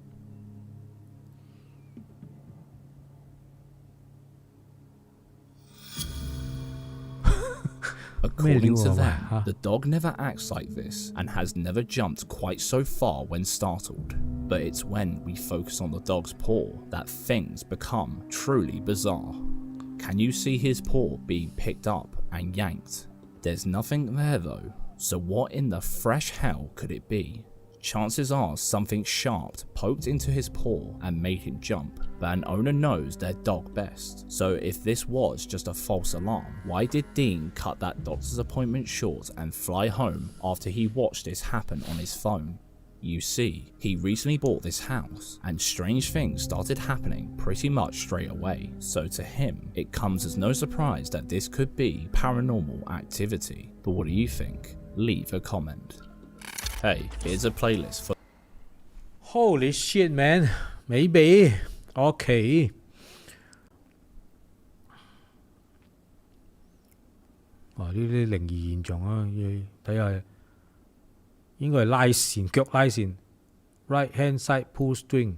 According to them, the dog never acts like this and has never jumped quite so far when startled. But it's when we focus on the dog's paw that things become truly bizarre. Can you see his paw being picked up and yanked? There's nothing there though, so what in the fresh hell could it be? Chances are something sharp poked into his paw and made him jump, but an owner knows their dog best. So if this was just a false alarm, why did Dean cut that doctor's appointment short and fly home after he watched this happen on his phone? You see, he recently bought this house, and strange things started happening pretty much straight away, so to him, it comes as no surprise that this could be paranormal activity. But what do you think? Leave a comment. Hey, here's a playlist for... Holy shit, man! Maybe. OK。哇！呢啲靈異現象啊，要睇下，應該係拉線，腳拉線 ，right hand side pull string。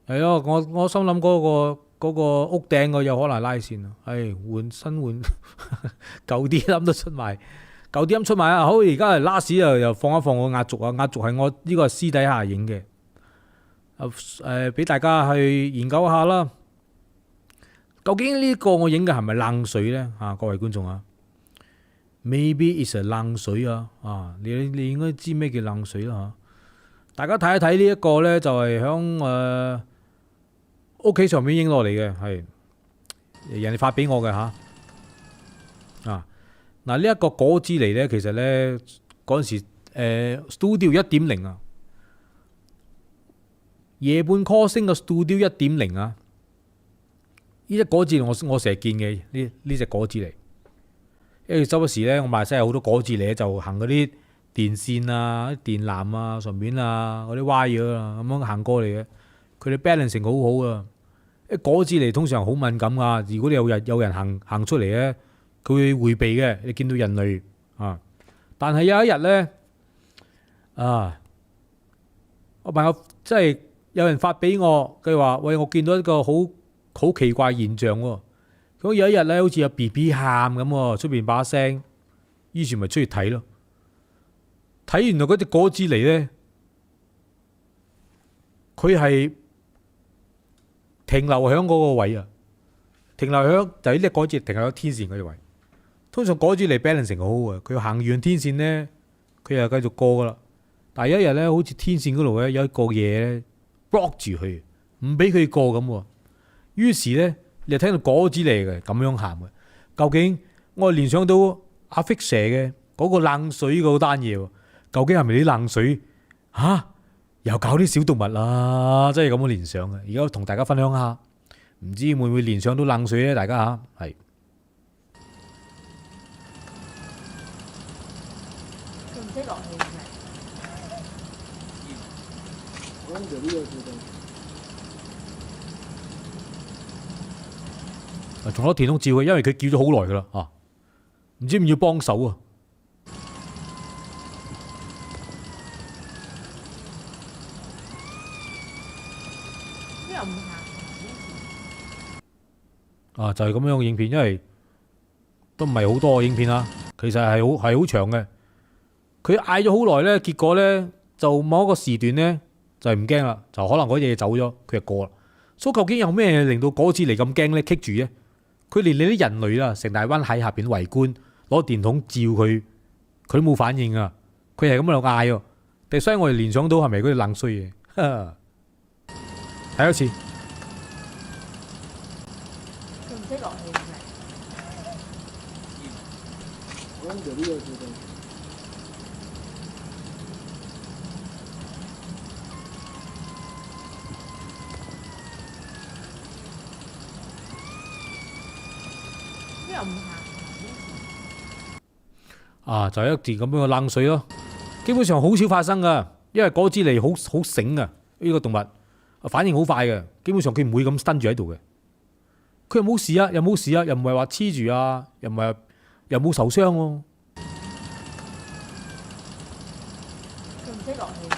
係咯，我心諗嗰個屋頂個有可能拉線啊，係換舊啲諗都出埋。9點出埋啊！好，而家係 last 又放一放個壓軸啊！壓軸係我呢個係私底下影嘅，俾大家去研究一下啦。究竟呢個我影嘅係咪冷水咧？各位觀眾啊 ，maybe it's a 冷水啊！你應該知咩叫冷水啦大家睇一睇呢一個咧，就係響屋企上面影落嚟嘅，係人哋發俾我嘅嗱，呢一個果子嚟咧，其實咧嗰陣時Studio 1.0啊，夜半 call 聲嘅 Studio 1.0啊，呢隻果子我成日見嘅呢隻果子嚟，因為周不時咧我馬來西亞好多果子嚟就行嗰啲電線啊、電纜啊上面啊嗰啲 wire 啊咁樣行過嚟嘅，佢哋 balancing 好好啊！啲果子狸通常好敏感啊，如果你有人行出嚟咧，佢會迴避嘅。你見到人類啊，但係有一日咧我朋友即係有人發俾我，佢話：喂，我見到一個好奇怪現象喎。咁有一日咧，好似有 BB 喊咁喎，出邊把聲，於是咪出去睇咯。睇原來嗰隻果子狸咧，佢係停留喺嗰個位啊，停留喺就係呢隻果子停留喺天線嗰隻位。通常果子狸 balancing 好好啊，佢行完天線咧，佢又繼續過噶啦。但係有一日咧，好似天線嗰度咧有一個嘢咧 block 住佢，唔俾佢過咁喎。於是咧，你就聽到果子狸嘅咁樣喊嘅。究竟我聯想到阿 Fix 蛇嘅嗰個冷水嗰單嘢喎，究竟係咪啲冷水又搞啲小動物啦？真係咁樣聯想嘅。而家同大家分享下，唔知會唔會聯想到冷水咧？大家係。佢唔識落氣嘅。仲攞電筒照嘅，因為佢叫咗好耐噶啦唔知唔要幫手啊？就係咁樣嘅影片，因為都唔係好多嘅影片啦，其實係好長嘅。佢嗌咗好耐咧，結果咧就某一個時段咧就係唔驚啦，就可能嗰隻嘢走咗，佢就過啦。所以究竟有咩令到果子狸咁驚咧？棘住咧？佢連你啲人類啦，成大班喺下邊圍觀，攞電筒照佢，佢都冇反應啊！佢係咁喺度嗌喎。所以我哋聯想到係咪嗰啲冷衰嘢？睇多次。佢唔識落氣嘅。就係一段咁樣嘅冷水咯。基本上好少發生噶，因為果子狸好醒啊，呢個動物反應好快嘅。基本上佢唔會咁蹲住喺度嘅。佢又冇事啊，又冇事啊，又唔係話黐住啊，又唔係又冇受傷喎。佢唔識落氣嘅。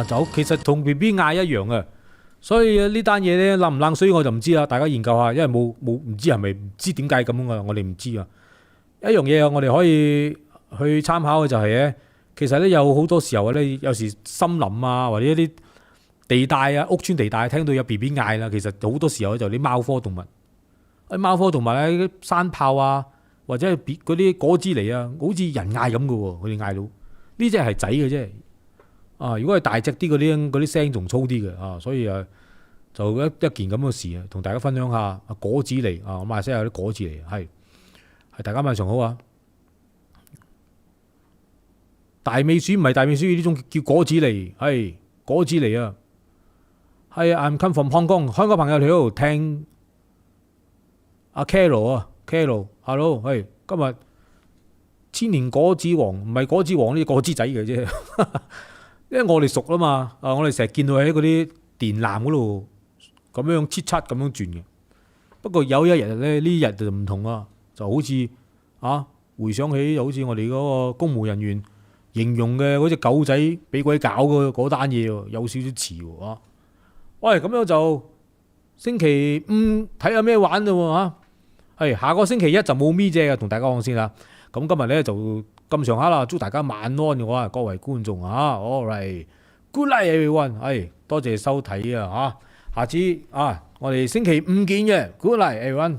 就其實同 BB 嗌一樣嘅，所以呢單嘢咧冷唔冷水我就唔知啦，大家研究下，因為冇唔知係咪唔知點解咁樣啊，我哋唔知啊。一樣嘢我哋可以去參考嘅就係咧，其實咧有好多時候咧，有時森林啊或者一啲地帶啊、屋村地帶聽到有 BB 嗌啦，其實好多時候就啲貓科動物，啲貓科動物咧山豹啊或者係嗰啲果子狸啊，好似人嗌咁嘅喎，佢哋嗌到呢隻係仔嘅啫。如果係大隻啲嗰啲聲仲粗啲嘅所以就一件咁嘅事啊，同大家分享下果子狸我馬來西亞有啲果子狸係大家晚上好啊！大尾鼠唔係大尾鼠，呢種叫果子狸，係果子狸啊！係 I'm come from Hong Kong， 香港朋友你好，聽阿 Carol，Hello，係今日千年果子王，唔係果子王呢啲果子仔嘅啫。因為我哋熟啦嘛，我哋成日見到喺嗰啲電纜嗰度咁樣切七咁樣轉嘅。不過有一日咧，呢日就唔同啊，就好似回想起好似我哋嗰個公務人員形容嘅嗰隻狗仔俾鬼搞嘅嗰單嘢喎，有少少似喎。喂，咁樣就星期五睇下咩玩啫喎。係下個星期一就冇咪姐嘅，同大家講先啦。咁今日咧就咁上下啦，祝大家晚安嘅各位觀眾All right，good night everyone，多謝收睇下次我哋星期五見嘅，good night everyone。